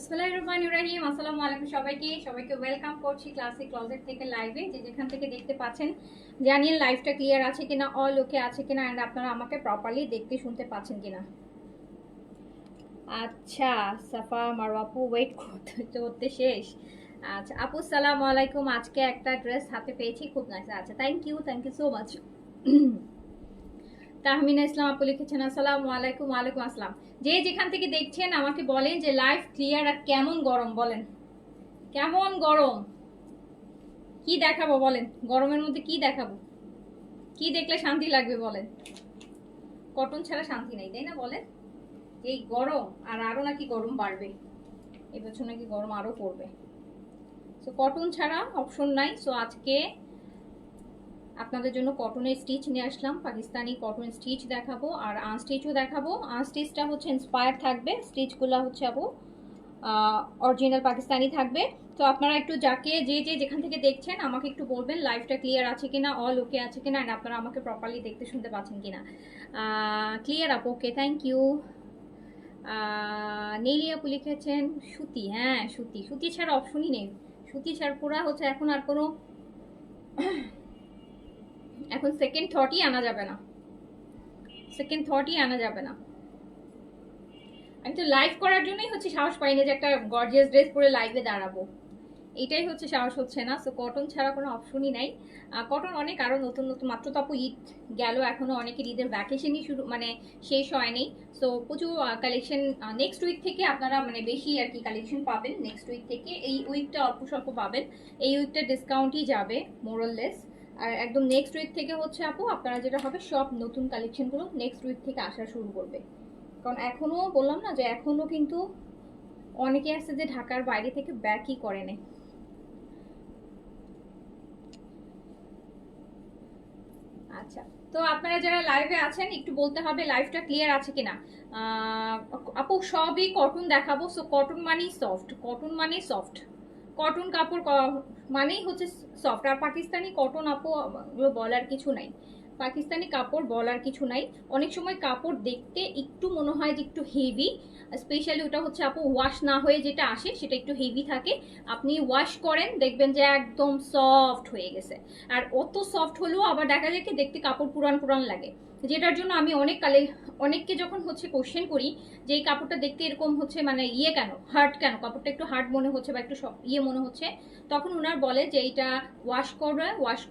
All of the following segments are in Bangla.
বিসমিল্লাহিররহমানিররহিম। আসসালামু আলাইকুম সবাইকে ওয়েলকাম করছি ক্লাসিক ক্লোজেট থেকে লাইভে। যেখান থেকে দেখতে পাচ্ছেন জানিয়ে লাইভটা ক্লিয়ার আছে কিনা, অল ওকে আছে কিনা, অ্যান্ড আপনারা আমাকে প্রপারলি দেখতে শুনতে পাচ্ছেন কিনা। আচ্ছা, সাফা মারওয়া আপু ওয়েট করতে শেষ। আচ্ছা আপু সালামু আলাইকুম। আজকে একটা ড্রেস হাতে পেয়েছি, খুব নাইস। আচ্ছা thank you so much. Tahmina Islam আপু লিখেছেন আসসালামু আলাইকুম। ওয়ালাইকুম আসসালাম। যে যেখান থেকে দেখছেন আমাকে বলেন যে লাইভ ক্লিয়ার আর কেমন গরম, বলেন কেমন গরম, কি দেখাবো বলেন, গরমের মধ্যে কি দেখাবো, কি দেখলে শান্তি লাগবে বলেন। কটন ছাড়া শান্তি নেই, তাই না বলেন। এই গরম আর আরো নাকি গরম বাড়বে, এবছর নাকি গরম আরো পড়বে। সো কটন ছাড়া অপশন নাই। সো আজকে আপনাদের জন্য কটনের স্টিচ নিয়ে আসলাম, পাকিস্তানি কটন স্টিচ দেখাবো আর আনস্টিচও দেখাবো। আনস্টিচটা হচ্ছে ইন্সপায়ার থাকবে, স্টিচগুলো হচ্ছে আপু অরিজিনাল পাকিস্তানি থাকবে। তো আপনারা একটু যাকে যেখান থেকে দেখছেন আমাকে একটু বলবেন লাইভটা ক্লিয়ার আছে কিনা, অল ওকে আছে কিনা, আর আপনারা আমাকে প্রপারলি দেখতে শুনতে পাচ্ছেন কিনা। ক্লিয়ার আপু, ওকে থ্যাংক ইউ। নেলি আপু লিখেছেন সুতি। হ্যাঁ সুতি, সুতি ছাড়া অপশনই নেই। সুতি ছাড়া পুরা হচ্ছে এখন আর কোনো এখন সেকেন্ড থটই আনা যাবে না, সেকেন্ড থটই আনা যাবে না। আমি তো লাইভ করার জন্যই হচ্ছে সাহস পাই না যে একটা গর্জিয়াস ড্রেস পরে লাইভে দাঁড়াবো, এটাই হচ্ছে সাহস হচ্ছে না। সো কটন ছাড়া কোনো অপশনই নাই। কটন অনেক আরও নতুন নতুন, মাত্র তো আপু ঈদ গেল, এখনও অনেকের ঈদের ভ্যাকেশনই শুরু মানে শেষ হয়নি। সো প্রচুর কালেকশন নেক্সট উইক থেকে আপনারা মানে বেশি আর কি কালেকশন পাবেন নেক্সট উইক থেকে। এই উইকটা অল্প স্বল্প পাবেন, এই উইকটা ডিসকাউন্টই যাবে মোরললেস। আর একদম নেক্সট উইক থেকে হচ্ছে আপু আপনারা যেটা হবে সব নতুন কালেকশনগুলো নেক্সট উইক থেকে আসা শুরু করবে। কারণ এখনও বললাম না যে এখনও কিন্তু অনেকে আছে যে ঢাকার বাইরে থেকে ব্যাকই করে নেয়। আচ্ছা, তো আপনারা যারা লাইভে আছেন একটু বলতে হবে লাইভটা ক্লিয়ার আছে কিনা। আপু সবই কটন দেখাবো। সো কটন মানেই সফট, কটন মানে সফট, কটন কাপড় মানেই হচ্ছে সফট। আর পাকিস্তানি কটন আপু বলার কিছু নাই, পাকিস্তানি কাপড় বলার কিছু নাই। অনেক সময় কাপড় দেখতে একটু মনে হয় যে একটু হেভি, স্পেশালি ওটা হচ্ছে আপু ওয়াশ না হয়ে যেটা আসে সেটা একটু হেভি থাকে। আপনি ওয়াশ করেন দেখবেন যে একদম সফট হয়ে গেছে। আর অত সফট হলেও আবার দেখা যায় কি দেখতে কাপড় পুরান পুরান লাগে, যেটার জন্য আমি অনেককে যখন হচ্ছে কোশ্চেন করি যে এই কাপড়টা দেখতে এরকম হচ্ছে মানে ইয়ে কেন, হার্ড কেন, কাপড়টা একটু হার্ড মনে হচ্ছে বা একটু ইয়ে মনে হচ্ছে, তখন ওনার বলে যে এইটা ওয়াশ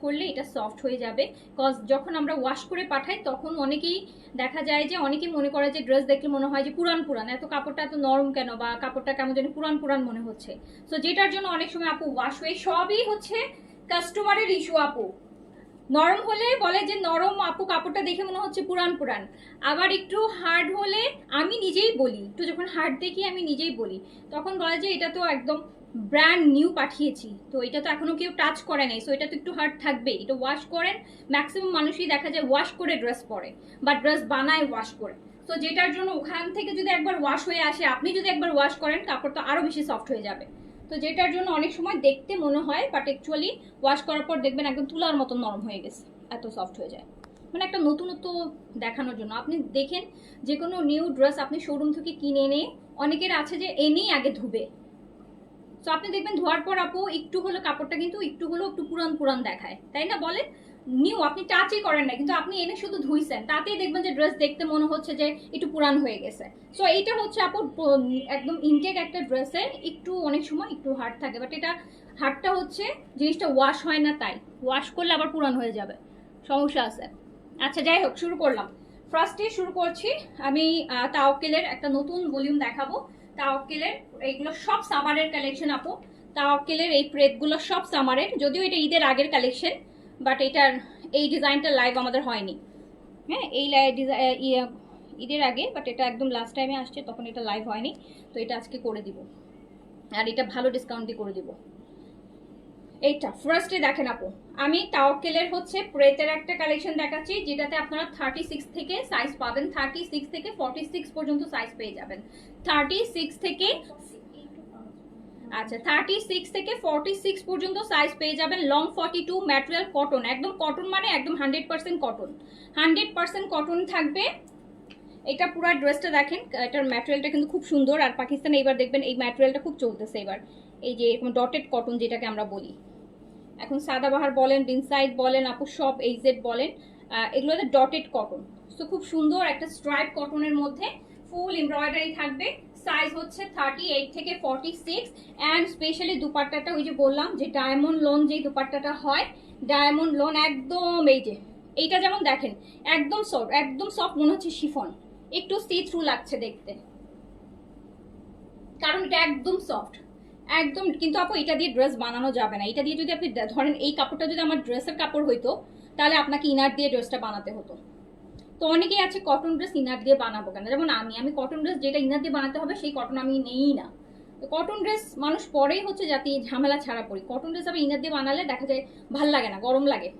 করলে এটা সফট হয়ে যাবে। কজ যখন আমরা ওয়াশ করে পাঠাই তখন অনেকেই দেখা যায় যে অনেকেই মনে করে যে ড্রেস দেখলে মনে হয় যে পুরান পুরান, এত কাপড়টা এত নরম কেন বা কাপড়টা কেমন যেন পুরান পুরান মনে হচ্ছে। সো যেটার জন্য অনেক সময় আপু ওয়াশ হয়ে সবই হচ্ছে কাস্টমারের ইস্যু। আপু নরম হলে বলে যে নরম আপু কাপড়টা দেখে মনে হচ্ছে পুরান পুরান, আবার একটু হার্ড হলে আমি নিজেই বলি, একটু যখন হার্ড দেখি আমি নিজেই বলি, তখন বলে যে এটা তো একদম ব্র্যান্ড নিউ পাঠিয়েছি, তো এটা তো এখনো কেউ টাচ করে নাই, সো এটা তো একটু হার্ড থাকবে, এটা ওয়াশ করেন। ম্যাক্সিমাম মানুষই দেখা যায় ওয়াশ করে ড্রেস পরে বা ড্রেস বানায় ওয়াশ করে। তো যেটার জন্য ওখান থেকে যদি একবার ওয়াশ হয়ে আসে, আপনি যদি একবার ওয়াশ করেন কাপড় তো আরো বেশি সফট হয়ে যাবে। তো যেটার জন্য অনেক সময় দেখতে মনে হয়, বাট অ্যাকচুয়ালি ওয়াশ করার পর দেখবেন একদম তুলার মতো নরম হয়ে গেছে, এত সফট হয়ে যায়। মানে একটা নতুনত্ব দেখানোর জন্য আপনি দেখেন যে কোনো নিউ ড্রেস আপনি শোরুম থেকে কিনে এনে, অনেকের আছে যে এনেই আগে ধুবে, তো আপনি দেখবেন ধোয়ার পর আপু একটু হলো কাপড়টা কিন্তু একটু হলো একটু পুরান পুরান দেখায়, তাই না বলেন। নিউ আপনি টাচই করেন না, কিন্তু আপনি এনে শুধু ধুইছেন, তাতেই দেখবেন যে ড্রেস দেখতে মনে হচ্ছে যে একটু পুরান হয়ে গেছে। সো এইটা হচ্ছে আপু একদম ইনটেক একটা ড্রেসে একটু অনেক সময় একটু হার্ড থাকে, বাট এটা হার্ডটা হচ্ছে জিনিসটা ওয়াশ হয় না, তাই ওয়াশ করলে আবার পুরান হয়ে যাবে, সমস্যা আছে। আচ্ছা যাই হোক, শুরু করলাম। ফার্স্টে শুরু করছি আমি তাওয়াক্কেলের একটা নতুন ভলিউম দেখাবো। তাওয়াক্কেলের এইগুলো সব সামারের কালেকশন আপু। তাওয়াক্কেলের এই প্রেতগুলো সব সামারের, যদিও এটা ঈদের আগের কালেকশন, বাট এটার এই ডিজাইনটা লাইভ আমাদের হয়নি। হ্যাঁ এই ঈদের আগে, বাট এটা একদম লাস্ট টাইমে আসছে, তখন এটা লাইভ হয়নি। তো এটা আজকে করে দিব, আর এটা ভালো ডিসকাউন্ট দিয়ে করে দিব। এইটা ফার্স্টে দেখেন আপু, আমি তাওয়াক্কেলের হচ্ছে প্রেতের একটা কালেকশন দেখাচ্ছি, যেটাতে আপনারা 36 থেকে সাইজ পাবেন, 36 থেকে 46 পর্যন্ত সাইজ পেয়ে যাবেন। 36 থেকে আচ্ছা 36 থেকে 46 পর্যন্ত সাইজ পেয়ে যাবেন। লং 42, ম্যাটেরিয়াল কটন, একদম কটন মানে একদম 100% কটন, 100% কটন থাকবে। এটা পুরো ড্রেসটা দেখেন, এটার ম্যাটেরিয়ালটা কিন্তু খুব সুন্দর। আর পাকিস্তানে এবার দেখবেন এই ম্যাটেরিয়ালটা খুব চলতেছে এবার, এই যে এরকম ডটেড কটন যেটাকে আমরা বলি এখন, সাদাবাহার বলেন, রিনসাইড বলেন আপু, সব এইজেড বলেন, এগুলোতে ডটেড কটন। সো খুব সুন্দর একটা স্ট্রাইপ কটনের মধ্যে ফুল এমব্রয়ডারি থাকবে। সাইজ হচ্ছে 38 থেকে 46। অ্যান্ড স্পেশালি দুপাট্টাটা ওই যে বললাম যে ডায়মন্ড লোন যেই দুপাট্টাটা হয়, ডায়মন্ড লোন একদম এই যে এইটা যেমন দেখেন একদম সফট, একদম সফট মনে হচ্ছে শিফন, একটু সি থ্রু লাগছে দেখতে, কারণ এটা একদম সফট একদম। কিন্তু আপু এটা দিয়ে ড্রেস বানানো যাবে না। এটা দিয়ে যদি আপনি ধরেন এই কাপড়টা যদি আমার ড্রেসের কাপড় হইতো, তাহলে আপনাকে ইনার দিয়ে ড্রেসটা বানাতে হতো। তো অনেকেই আছে কটন ড্রেস ইনার দিয়ে বানাবো কেন, যেমন আমি কটন ড্রেস যেটা ইনার দিয়ে বানাতে হবে সেই কটন আমি নেই না। তো কটন ড্রেস মানুষ পরেই হচ্ছে যাতে ঝামেলা ছাড়া পড়ি। কটন ড্রেস আমি ইনার দিয়ে বানালে দেখা যায় ভাল লাগে না, গরম লাগে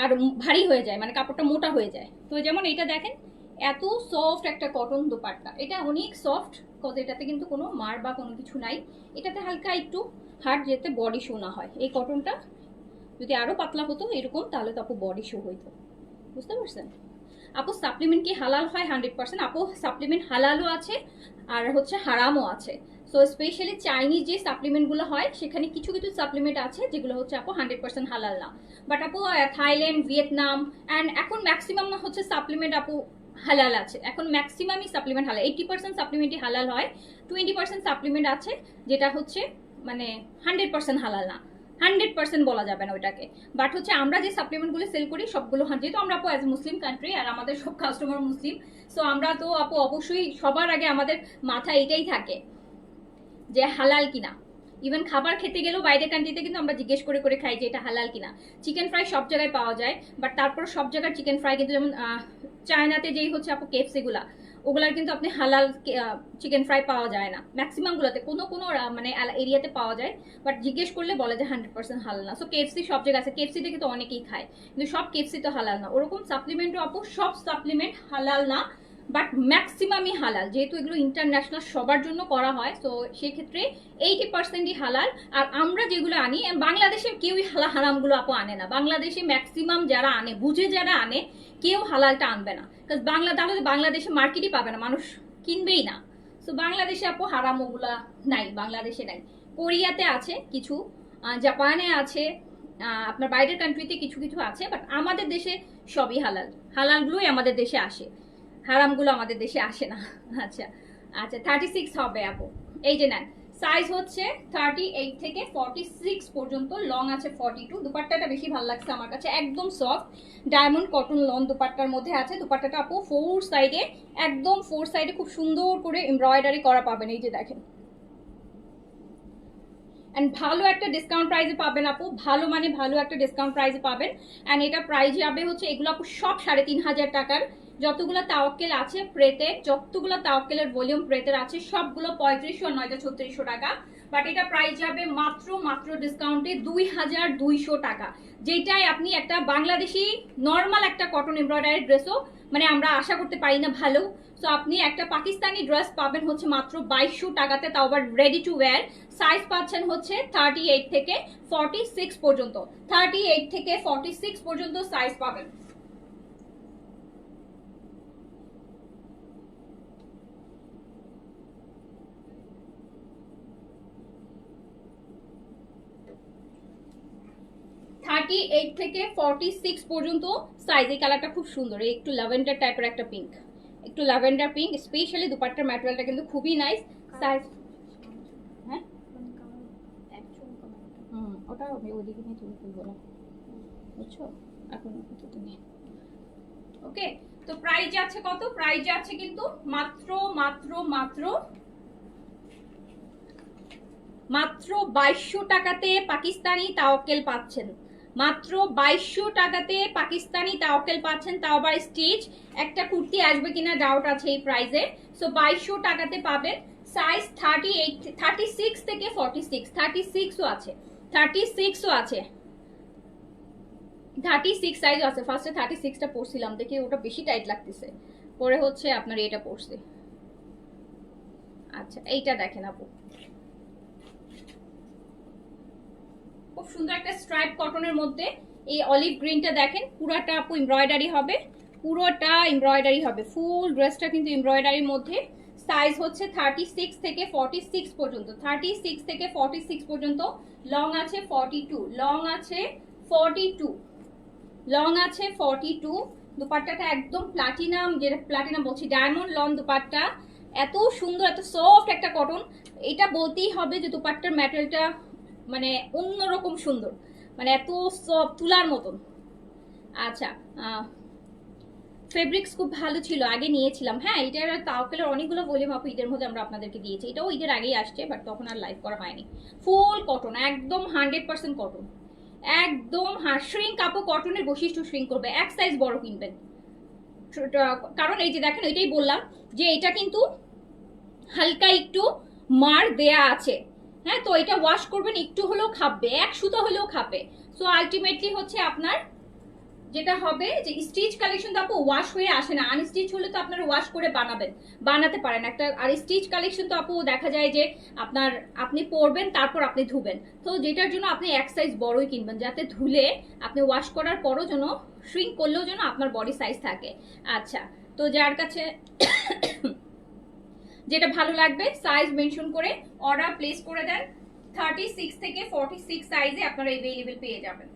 আর ভারী হয়ে যায়, মানে কাপড়টা মোটা হয়ে যায়। তো যেমন এটা দেখেন এত সফট একটা কটন দোপাট্টা, এটা অনেক সফট, কজ এটাতে কিন্তু কোনো মার বা কোনো কিছু নাই। এটাতে হালকা একটু হার্ড যেতে বডি শো না হয়। এই কটনটা যদি আরো পাতলা হতো এরকম, তাহলে তো আপু বডি শো হইতো, বুঝতে পারছেন? আপু সাপ্লিমেন্ট কি হালাল হয়? 100%। আপু সাপ্লিমেন্ট হালালও আছে আর হচ্ছে হারামও আছে। সো স্পেশালি চাইনিজ যে সাপ্লিমেন্টগুলো হয় সেখানে কিছু কিছু সাপ্লিমেন্ট আছে যেগুলো হচ্ছে আপু 100% হালাল না। বাট আপু থাইল্যান্ড, ভিয়েতনাম অ্যান্ড এখন ম্যাক্সিমাম হচ্ছে সাপ্লিমেন্ট আপু হালাল আছে। এখন ম্যাক্সিমামই সাপ্লিমেন্ট হালাল, 80% সাপ্লিমেন্টই হালাল হয়, 20% সাপ্লিমেন্ট আছে যেটা হচ্ছে মানে 100% হালাল না। 100% বলা যাবে না ওইটাকে। বাট হচ্ছে আমরা যে সাপ্লিমেন্টগুলো সেল করি সবগুলো, যেহেতু আমরা আপু অ্যাজ মুসলিম কান্ট্রি আর আমাদের সব কাস্টমার মুসলিম, সো আমরা তো আপু অবশ্যই সবার আগে আমাদের মাথায় এটাই থাকে যে হালাল কিনা। ইভেন খাবার খেতে গেলেও বাইরের কান্ট্রিতে কিন্তু আমরা জিজ্ঞেস করে করে খাই যে এটা হালাল কিনা। চিকেন ফ্রাই সব জায়গায় পাওয়া যায়, বাট তারপর সব জায়গার চিকেন ফ্রাই কিন্তু, যেমন চায়নাতে যেই হচ্ছে আপু কেএফসি গুলা, ওগুলার কিন্তু আপনি হালাল চিকেন ফ্রাই পাওয়া যায় না। ম্যাক্সিমাম গুলোতে কোনো কোনো মানে এরিয়াতে পাওয়া যায়, বাট জিজ্ঞেস করলে বলে যে 100% হালাল না। সো কেএফসি সব জায়গায় আছে, কেএফসিতে কিন্তু অনেকেই খায়, কিন্তু সব কেএফসি তো হালাল না। ওরকম সাপ্লিমেন্টও আপু সব সাপ্লিমেন্ট হালাল না, বাট ম্যাক্সিমামই হালাল, যেহেতু এগুলো ইন্টারন্যাশনাল সবার জন্য করা হয়। তো সেক্ষেত্রে 80%ই হালাল। আর আমরা যেগুলো আনি, বাংলাদেশে কেউই হারামগুলো আপু আনে না। বাংলাদেশে ম্যাক্সিমাম যারা আনে, বুঝে যারা আনে, কেউ হালালটা আনবে না, কারণ তাহলে বাংলাদেশে মার্কেটই পাবে না, মানুষ কিনবেই না। তো বাংলাদেশে আপু হারাম ওগুলা নাই, বাংলাদেশে নাই। কোরিয়াতে আছে কিছু, জাপানে আছে, আপনার বাইরের কান্ট্রিতে কিছু কিছু আছে, বাট আমাদের দেশে সবই হালাল। হালালগুলোই আমাদের দেশে আসে, হারামগুলো আমাদের দেশে আসে না। আচ্ছা আচ্ছা, 36 হবে আপু, এই যে নেন। সাইজ হচ্ছে 38 থেকে 46 পর্যন্ত, লং আছে 42। দুপাট্টাটা বেশি ভালো লাগছে আমার কাছে, একদম সফট ডায়মন্ড কটন লং দুপাট্টার মধ্যে আছে। দুপাট্টাটা আপু 4 সাইডে, একদম 4 সাইডে খুব সুন্দর করে এমব্রয়ডারি করা পাবেন, এই যে দেখেন। অ্যান্ড ভালো একটা ডিসকাউন্ট প্রাইসে পাবেন আপু, ভালো মানে ভালো একটা ডিসকাউন্ট প্রাইসে পাবেন। অ্যান্ড এটা প্রাইস যাবে হচ্ছে, এগুলো আপু সব 3,500 টাকার। যতগুলো তাওয়াক্কেল আছে প্রেতে, যতগুলো তাওয়াক্কেলের ভলিউম প্রেতের আছে সবগুলো 3500 নয়তো 3600 টাকা। বাট এটা প্রাইস যাবে মাত্র মাত্র ডিসকাউন্টে 2200 টাকা, যেটাই আপনি একটা বাংলাদেশি নর্মাল একটা কটন এমব্রয়ডারি ড্রেসও মানে আমরা আশা করতে পারি না ভালো। সো আপনি একটা পাকিস্তানি ড্রেস পাবেন হচ্ছে মাত্র 2200 টাকাতে, তাও আবার রেডি টু ওয়্যার। সাইজ পাচ্ছেন হচ্ছে 38 থেকে 46 পর্যন্ত, 38 থেকে 46 পর্যন্ত সাইজ পাবেন। থার্টি এইট থেকে 46 পর্যন্ত সাইজ। এই কালারটা খুব সুন্দর, এই একটু ল্যাভেন্ডার টাইপের একটা পিঙ্ক, একটু ল্যাভেন্ডার পিঙ্ক। স্পেশালি দুপাট্টার ম্যাটেরিয়ালটা কিন্তু খুবই নাইস। সাইজ হ্যাঁ ওটা আমি ওইদিকে নিয়ে তুমি খুলবো না, বুঝছো? এখন তুমি ওকে। তো প্রাইস যাচ্ছে কত? প্রাইস যাচ্ছে কিন্তু মাত্র মাত্র মাত্র মাত্র 2200 টাকাতে পাকিস্তানি তাওয়াক্কেল পাচ্ছেন। মাত্র 2200 টাকাতে পাকিস্তানি তাওয়াক্কেল পাচ্ছেন, তাও আবার স্টিচ। একটা কুর্তি আসবে কিনা ডাউট আছে এই প্রাইসে। সো 2200 টাকাতে পাবেন। সাইজ 38, 36 থেকে 46, 36ও আছে, 36ও আছে, 36 সাইজ আছে। ফার্স্টে 36টা পরছিলাম, দেখি ওটা বেশি টাইট লাগতেছে, পরে হচ্ছে আপনার এটা পরছে। আচ্ছা এইটা দেখেন আপু, খুব সুন্দর একটা স্ট্রাইপ কটনের মধ্যে এই অলিভ গ্রিনটা দেখেন, পুরাটা আপু এমব্রয়ডারি হবে, পুরোটা এমব্রয়ডারি হবে, ফুল ড্রেসটা কিন্তু এমব্রয়ডারির মধ্যে। সাইজ হচ্ছে 36 থেকে 46 পর্যন্ত, 36 থেকে 46 পর্যন্ত। লং আছে 42, লং আছে 42, লং আছে 42। দুপাট্টাটা একদম প্লাটিনাম, যেটা প্লাটিনাম বলছি, ডায়মন্ড লং দুপাট্টা। এত সুন্দর, এত সফট একটা কটন। এটা বলতেই হবে যে দুপাট্টার ম্যাটেরিয়ালটা মানে অন্যরকম সুন্দর, মানে এত সফট, তুলার মতন। আচ্ছা, ফেব্রিক্স খুব ভালো ছিল, আগে নিয়েছিলাম। হ্যাঁ, এটার তাওকেলের অনেকগুলো ভলিউম আপু ঈদের মধ্যে আমরা আপনাদেরকে দিয়েছি। এটাও ঈদের আগেই আসছে, বাট তখন আর লাইভ করা হয়নি। ফুল কটন, একদম 100% কটন, একদম। হ্যাঁ, শ্রিঙ্ক আপু, কটনের বৈশিষ্ট্য শ্রিঙ্ক করবে, এক সাইজ বড় কিনবেন। কারণ এই যে দেখেন, এটাই বললাম যে এটা কিন্তু হালকা একটু মার দেয়া আছে। হ্যাঁ, তো এটা ওয়াশ করবেন, একটু হলেও খাবে, এক সুতো হলেও খাবে। সো আলটিমেটলি হচ্ছে আপনার যেটা হবে যে স্টিচ কালেকশন তো আপু ওয়াশ হয়ে আসে না, আনস্টিচ হলে তো আপনারা ওয়াশ করে বানাতে পারেন একটা। আর স্টিচ কালেকশন তো আপু দেখা যায় যে আপনি পরবেন, তারপর আপনি ধুবেন। তো যেটার জন্য আপনি এক সাইজ বড়ই কিনবেন, যাতে ধুলে আপনি ওয়াশ করার পরও যেন, শ্রিঙ্ক করলেও যেন আপনার বডি সাইজ থাকে। আচ্ছা, তো যার কাছে যেটা ভালো লাগবে সাইজ মেনশন করে অর্ডার প্লেস করে দেন। 36 থেকে 46 সাইজে আপনারা अवेलेबल পেয়ে যাবেন।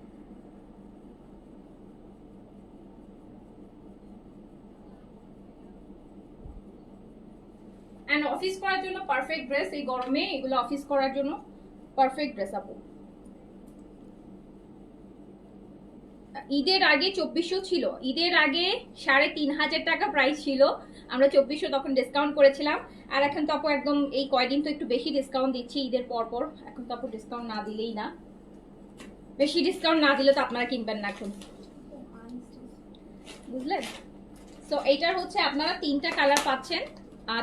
এন্ড অফিস করার জন্য পারফেক্ট ড্রেস, এই গরমে এগুলো অফিস করার জন্য পারফেক্ট ড্রেস আপু। ঈদের আগে 2400 ছিল, ঈদের আগে 3500 টাকা প্রাইস ছিল। আমরা 2400 তখন ডিসকাউন্ট করেছিলাম। আর এখন তো আপু একদম এই কয়দিন তো একটু বেশি ডিসকাউন্ট দিচ্ছি ঈদের পর। এখন তো আপু ডিসকাউন্ট না দিলেই না, বেশি ডিসকাউন্ট না দিলে তো আপনারা কিনবেন না এখন, বুঝলেন? সো এইটার হচ্ছে আপনারা 3টা কালার পাচ্ছেন,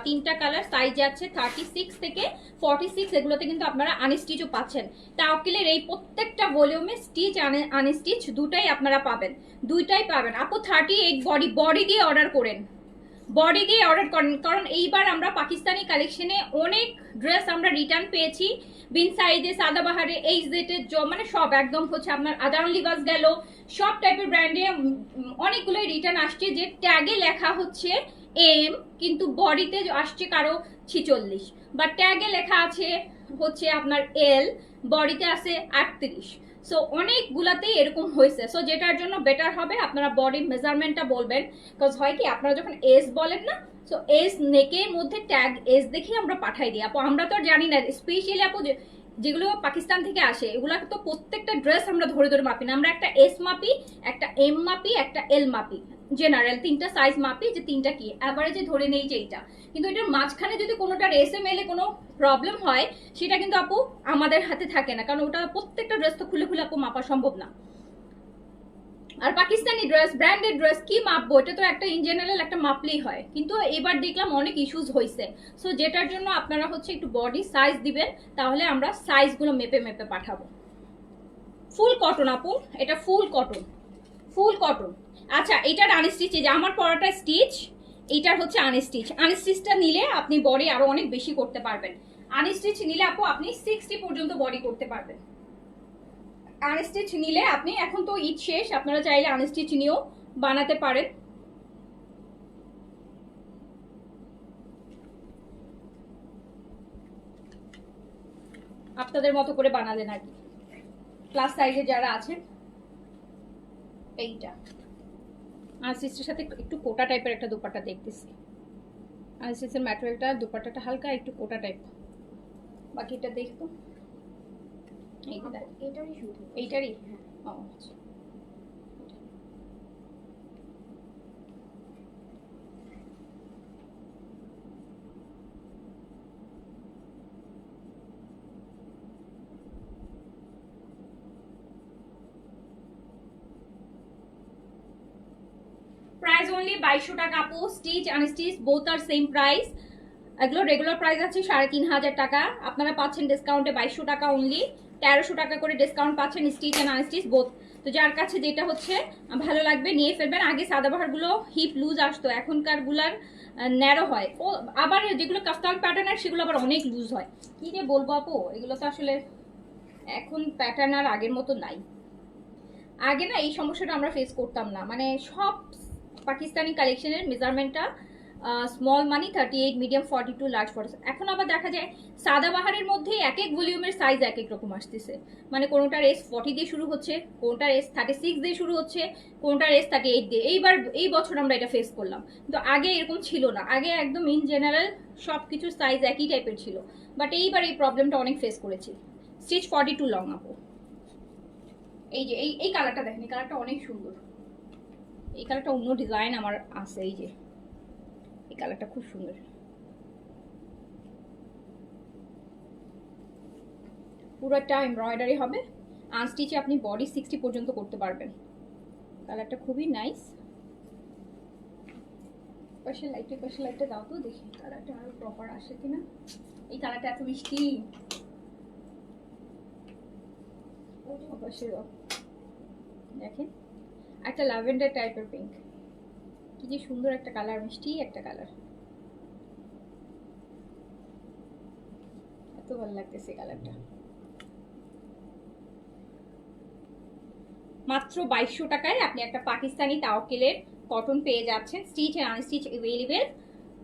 3টা কালার, সাইজ আছে 36 থেকে 46। এগুলোতে কিন্তু আপনারা আনস্টিচও পাচ্ছেন। তাওকিলের এই প্রত্যেকটা ভলিউমে স্টিচ আনস্টিচ দুটাই আপনারা পাবেন, দুইটাই পাবেন আপু। 38 বডি দিয়ে অর্ডার করেন, বডি দিয়ে অর্ডার করেন। কারণ এইবার আমরা পাকিস্তানি কালেকশনে অনেক ড্রেস আমরা রিটার্ন পেয়েছি, বিন সাইডে, সাদাবাহারে, এইচজেটের, মানে সব একদম হচ্ছে আপনার আদান লিবাস গেল, সব টাইপের ব্র্যান্ডে অনেকগুলোই রিটার্ন আসছে যে ট্যাগে লেখা হচ্ছে এম, কিন্তু বডিতে আসছে কারো 46, বা ট্যাগে লেখা আছে হচ্ছে আপনার এল, বডিতে আছে 38। সো অনেকগুলাতেই এরকম হয়েছে। সো যেটার জন্য বেটার হবে আপনারা বডি মেজারমেন্টটা বলবেন। বিকজ হয় কি, আপনারা যখন এস বলেন না, সো এস নেকের মধ্যে ট্যাগ এস দেখে আমরা পাঠাই দিই আপু। আমরা তো আর জানি না, স্পেশালি আপু যেগুলো পাকিস্তান থেকে আসে, এগুলো তো প্রত্যেকটা ড্রেস আমরা ধরে ধরে মাপি না, আমরা একটা এস মাপি, একটা এম মাপি, একটা এল মাপি, জেনারেল 3টা সাইজ মাপি, যে 3টা কি অ্যাভারেজে ধরে নেই যে এইটা। কিন্তু এটার মাঝখানে যদি কোনোটার এস এম এল এ কোনো প্রবলেম হয়, সেটা কিন্তু আপু আমাদের হাতে থাকে না, কারণ ওটা প্রত্যেকটা ড্রেস তো খুলে খুলে আপু মাপা সম্ভব না। আর পাকিস্তানি ড্রেস, ব্র্যান্ডেড ড্রেস কি মাপবো, এটা তো একটা ইন জেনারেল একটা মাপলেই হয়। কিন্তু এবার দেখলাম অনেক ইস্যুস হয়েছে। সো যেটার জন্য আপনারা হচ্ছে একটু বডি সাইজ দিবেন, তাহলে আমরা সাইজগুলো মেপে মেপে পাঠাবো। ফুল কটন আপু, এটা ফুল কটন, ফুল কটন। আচ্ছা, এটার আনস্টিচ, যে আমার পরাটা স্টিচ, এইটার হচ্ছে আনস্টিচ। আনস্টিচটা নিলে আপনি বডি আরো অনেক বেশি করতে পারবেন। আনস্টিচ নিলে আপু আপনি 60 পর্যন্ত বডি করতে পারবেন। আনস্টিচ নিলে আপনি, এখন তো ঈদ শেষ, আপনারা চাইলে আনস্টিচ নিয়েও বানাতে পারেন। আপনাদের মতো করে বানালেন আর কি, প্লাস সাইজে যারা আছেন। এইটা আনস্টিচের সাথে একটু কোটা টাইপের একটা দুপাট্টা দেখতেছি। আনস্টিচের ম্যাটেরিয়ালটা, দুপাট্টাটা হালকা একটু কোটা টাইপ। বাকিটা দেখতো এইটারই। ও আচ্ছা, প্রাইস অনলি 2200 টাকা আপু। স্টিচ আনস্টিচ বোথ আর সেম প্রাইস। এগুলো রেগুলার প্রাইস আছে 3500 টাকা, আপনারা পাচ্ছেন ডিসকাউন্টে 2200 টাকা অনলি। 1300 টাকা করে ডিসকাউন্ট পাচ্ছেন স্টিচ এন্ড আনস্টিচ বোথ। তো যার কাছে যেটা হচ্ছে ভালো লাগবে নিয়ে ফেলবেন। আগে সাদাবাহার গুলো হিপ লুজ আসতো, এখনকার গুলার ন্যারো হয়। ও আবার যেগুলো কাস্টম প্যাটার্নের সেগুলো আবার অনেক লুজ হয়। কি যে বলবো আপু, এগুলো তো আসলে এখন প্যাটার্ন আর আগের মতো নাই। আগে না এই সমস্যাটা আমরা ফেস করতাম না, মানে সব পাকিস্তানি কালেকশনের মেজারমেন্টটা স্মল মানি 38, মিডিয়াম 42, লার্জ 40। এখন আবার দেখা যায় সাদাবাহারের মধ্যে এক এক ভলিউমের সাইজ এক এক রকম আসতেছে, মানে কোনোটার এস 40 দিয়ে শুরু হচ্ছে, কোনোটার এস 36 দিয়ে শুরু হচ্ছে, কোনোটার এস 38 দিয়ে। এই বছর আমরা এটা ফেস করলাম, কিন্তু আগে এরকম ছিল না। আগে একদম ইন জেনারেল সব কিছুর সাইজ একই টাইপের ছিল, বাট এইবার এই প্রবলেমটা অনেক ফেস করেছি। স্টিচ 42 লং আপু। এই যে এই কালারটা দেখেন, এই কালারটা অনেক সুন্দর। এই কালারটা অন্য ডিজাইন আমার আছে, এই যে এই কালারটা খুব সুন্দর। পুরোটা এমব্রয়ডারি হবে, আনস্টিচে আপনি বডি 60 পর্যন্ত করতে পারবেন। কালারটা খুবই নাইস। পাশে লাইটটা দাও তো দেখি কালারটা আরো প্রপার আসে কিনা। এই কালারটা এত মিষ্টি। পাশে দাও, দেখেন একটা ল্যাভেন্ডার টাইপের পিঙ্ক, কি যে সুন্দর একটা কালার, মিষ্টি একটা কালার, এত ভালো লাগতেছে কালারটা। মাত্র 2200 টাকায় আপনি একটা পাকিস্তানি তাওকেলের কটন পেয়ে যাচ্ছেন, stitch and unstitch available.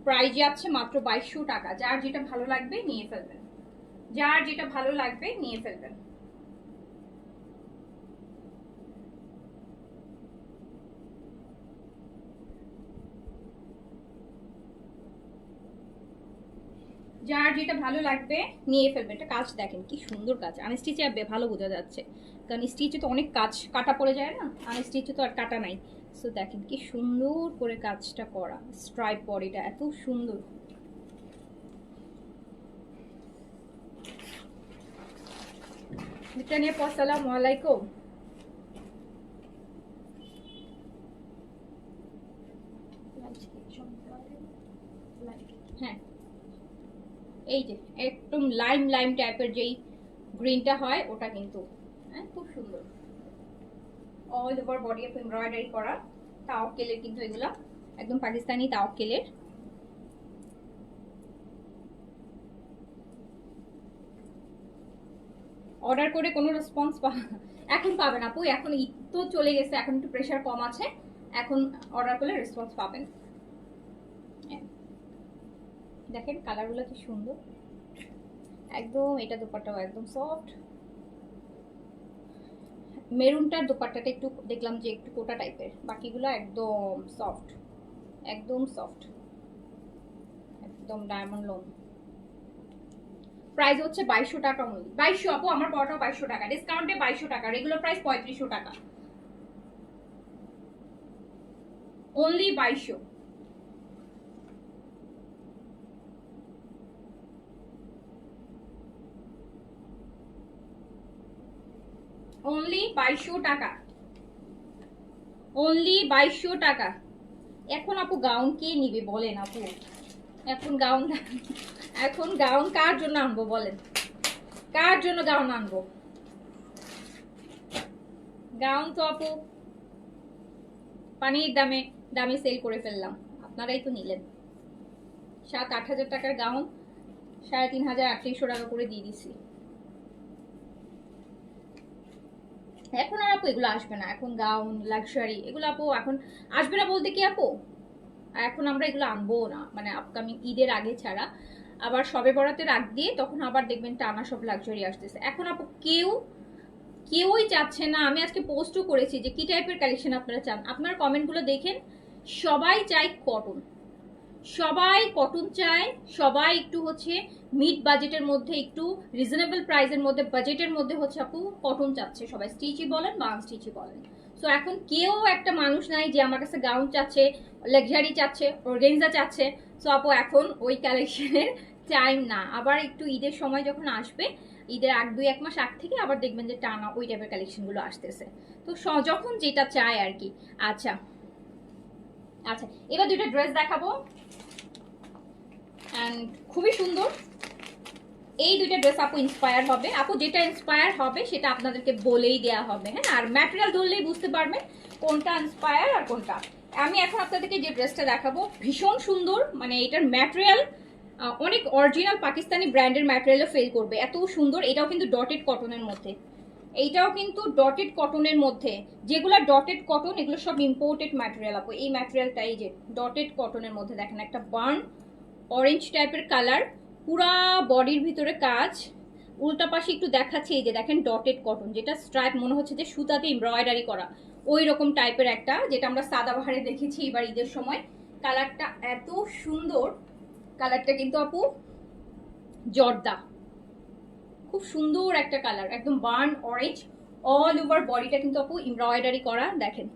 Price যাচ্ছে মাত্র 2200 টাকা। যার যেটা ভালো লাগবে নিয়ে ফেলবেন, যার যেটা ভালো লাগবে নিয়ে ফেলবেন। যার যেটা ভালো লাগবে নিয়ে ফেলবেন। এটা কাজ দেখেন কি সুন্দর কাজ, আনস্টিচে ভালো বোঝা যাচ্ছে, কারণ স্টিচে তো অনেক কাজ কাটা পড়ে যায় না, আনস্টিচে তো আর কাটা নাই। সো দেখেন কি সুন্দর করে কাজটা করা, স্ট্রাইপ বডিটা এত সুন্দর। আসসালামু আলাইকুম। হ্যাঁ, এই যে একদম লাইম টাইপের যেই গ্রিনটা হয় ওটা কিন্তু, হ্যাঁ খুব সুন্দর। All over body of embroidery করা তাওকেলের, কিন্তু এগুলা একদম পাকিস্তানি তাওকেলের। অর্ডার করে কোনো রেসপন্স এখন পাবেন আপু, এখন ঈদ তো চলে গেছে, এখন একটু প্রেশার কম আছে, এখন অর্ডার করলে রেসপন্স পাবেন। দেখেন কালারগুলো কি সুন্দর একদম। এটা দোপাট্টাও একদম সফট, মেরুনটার দোপাট্টাটা একটু দেখলাম যে একটু কোটা টাইপের, বাকিগুলো একদম সফট, একদম সফট, একদম ডায়মন্ড লোন। প্রাইস হচ্ছে 2200 টাকা অনলি। 2200 আপু, আমার পড়াটাও 2200 টাকা, ডিসকাউন্টে 2200 টাকা, রেগুলার প্রাইস 3500 টাকা, অনলি 2200। অনলি 2200 টাকা, অনলি 2200 টাকা। এখন আপু গাউন কে নিবে বলেন আপু? এখন গাউন কার জন্য আনবো বলেন? কার জন্য গাউন আনবো? গাউন তো আপু পানির দামে সেল করে ফেললাম, আপনারাই তো নিলেন। 7-8 হাজার টাকার গাউন 3500-3800 টাকা করে দিয়ে দিছি। এখন আর আপু এগুলো আসবে না, এখন গাউন লাক্সারি এগুলো আপু এখন আসবে না বলতে কি আপু, এখন আমরা এগুলো আনবো না, মানে আপকামিং ঈদের আগে ছাড়া, আবার সবে বরাতের আগ দিয়ে তখন আবার দেখবেন টানা সব লাক্সারি আসতেছে। এখন আপু কেউই চাচ্ছে না। আমি আজকে পোস্টও করেছি যে কি টাইপের কালেকশন আপনারা চান, আপনার কমেন্টগুলো দেখেন। সবাই চাই কটন, সবাই কটন চায়, সবাই একটু হচ্ছে মিড বাজেটের মধ্যে, একটু রিজনেবল প্রাইসের মধ্যে, বাজেটের মধ্যে হচ্ছে আপু কটন চাচ্ছে সবাই, স্টিচই বলেন বা আনস্টিচই বলেন। সো এখন কেউ একটা মানুষ নাই যে আমার কাছে গাউন চাচ্ছে, লাক্সারি চাচ্ছে, অর্গানজা চাচ্ছে। সো আপু এখন ওই কালেকশনের টাইম না, আবার একটু ঈদের সময় যখন আসবে, ঈদের 2-1 মাস আগ থেকে আবার দেখবেন যে টানা ওই টাইপের কালেকশনগুলো আসতেছে। তো যখন যেটা চায় আর কি। আচ্ছা আচ্ছা, এবার দুইটা ড্রেস দেখাবো, এন্ড খুবই সুন্দর। এই দুইটা ড্রেস আপু ইন্সপায়ার হবে, আপু যেটা ইন্সপায়ার হবে সেটা আপনাদেরকে বলেই দেওয়া হবে, হ্যাঁ। আর ম্যাটেরিয়াল ধরলেই বুঝতে পারবেন কোনটা ইন্সপায়ার আর কোনটা। আমি এখন আপনাদেরকে যে ড্রেসটা দেখাবো ভীষণ সুন্দর, মানে এটার ম্যাটেরিয়াল অনেক অরিজিনাল পাকিস্তানি ব্র্যান্ডের ম্যাটেরিয়ালও ফেল করবে, এত সুন্দর। এটাও কিন্তু ডটেড কটনের মধ্যে, এইটাও কিন্তু ডটেড কটনের মধ্যে, যেগুলো ডটেড কটন এগুলো সব ইম্পোর্টেড ম্যাটেরিয়াল আপু। এই ম্যাটেরিয়ালটা এই যে ডটেড কটনের মধ্যে দেখেন একটা বার্ন অরেঞ্জ টাইপের কালার, পুরা বডির ভিতরে কাজ। উল্টা পাশে একটু দেখাচ্ছি, এই যে দেখেন ডটেড কটন, যেটা স্ট্রাইপ মনে হচ্ছে যে সুতাতে এমব্রয়ডারি করা, ওই রকম টাইপের একটা, যেটা আমরা সাদাবাহারে দেখেছি এবার ঈদের সময়। কালারটা এত সুন্দর, কালারটা কিন্তু আপু জর্দা, খুব সুন্দর একটা কালার, একদম বার্ন অরেঞ্জ। অল ওভার বডিটা কিন্তু আপু এমব্রয়ডারি করা, দেখেন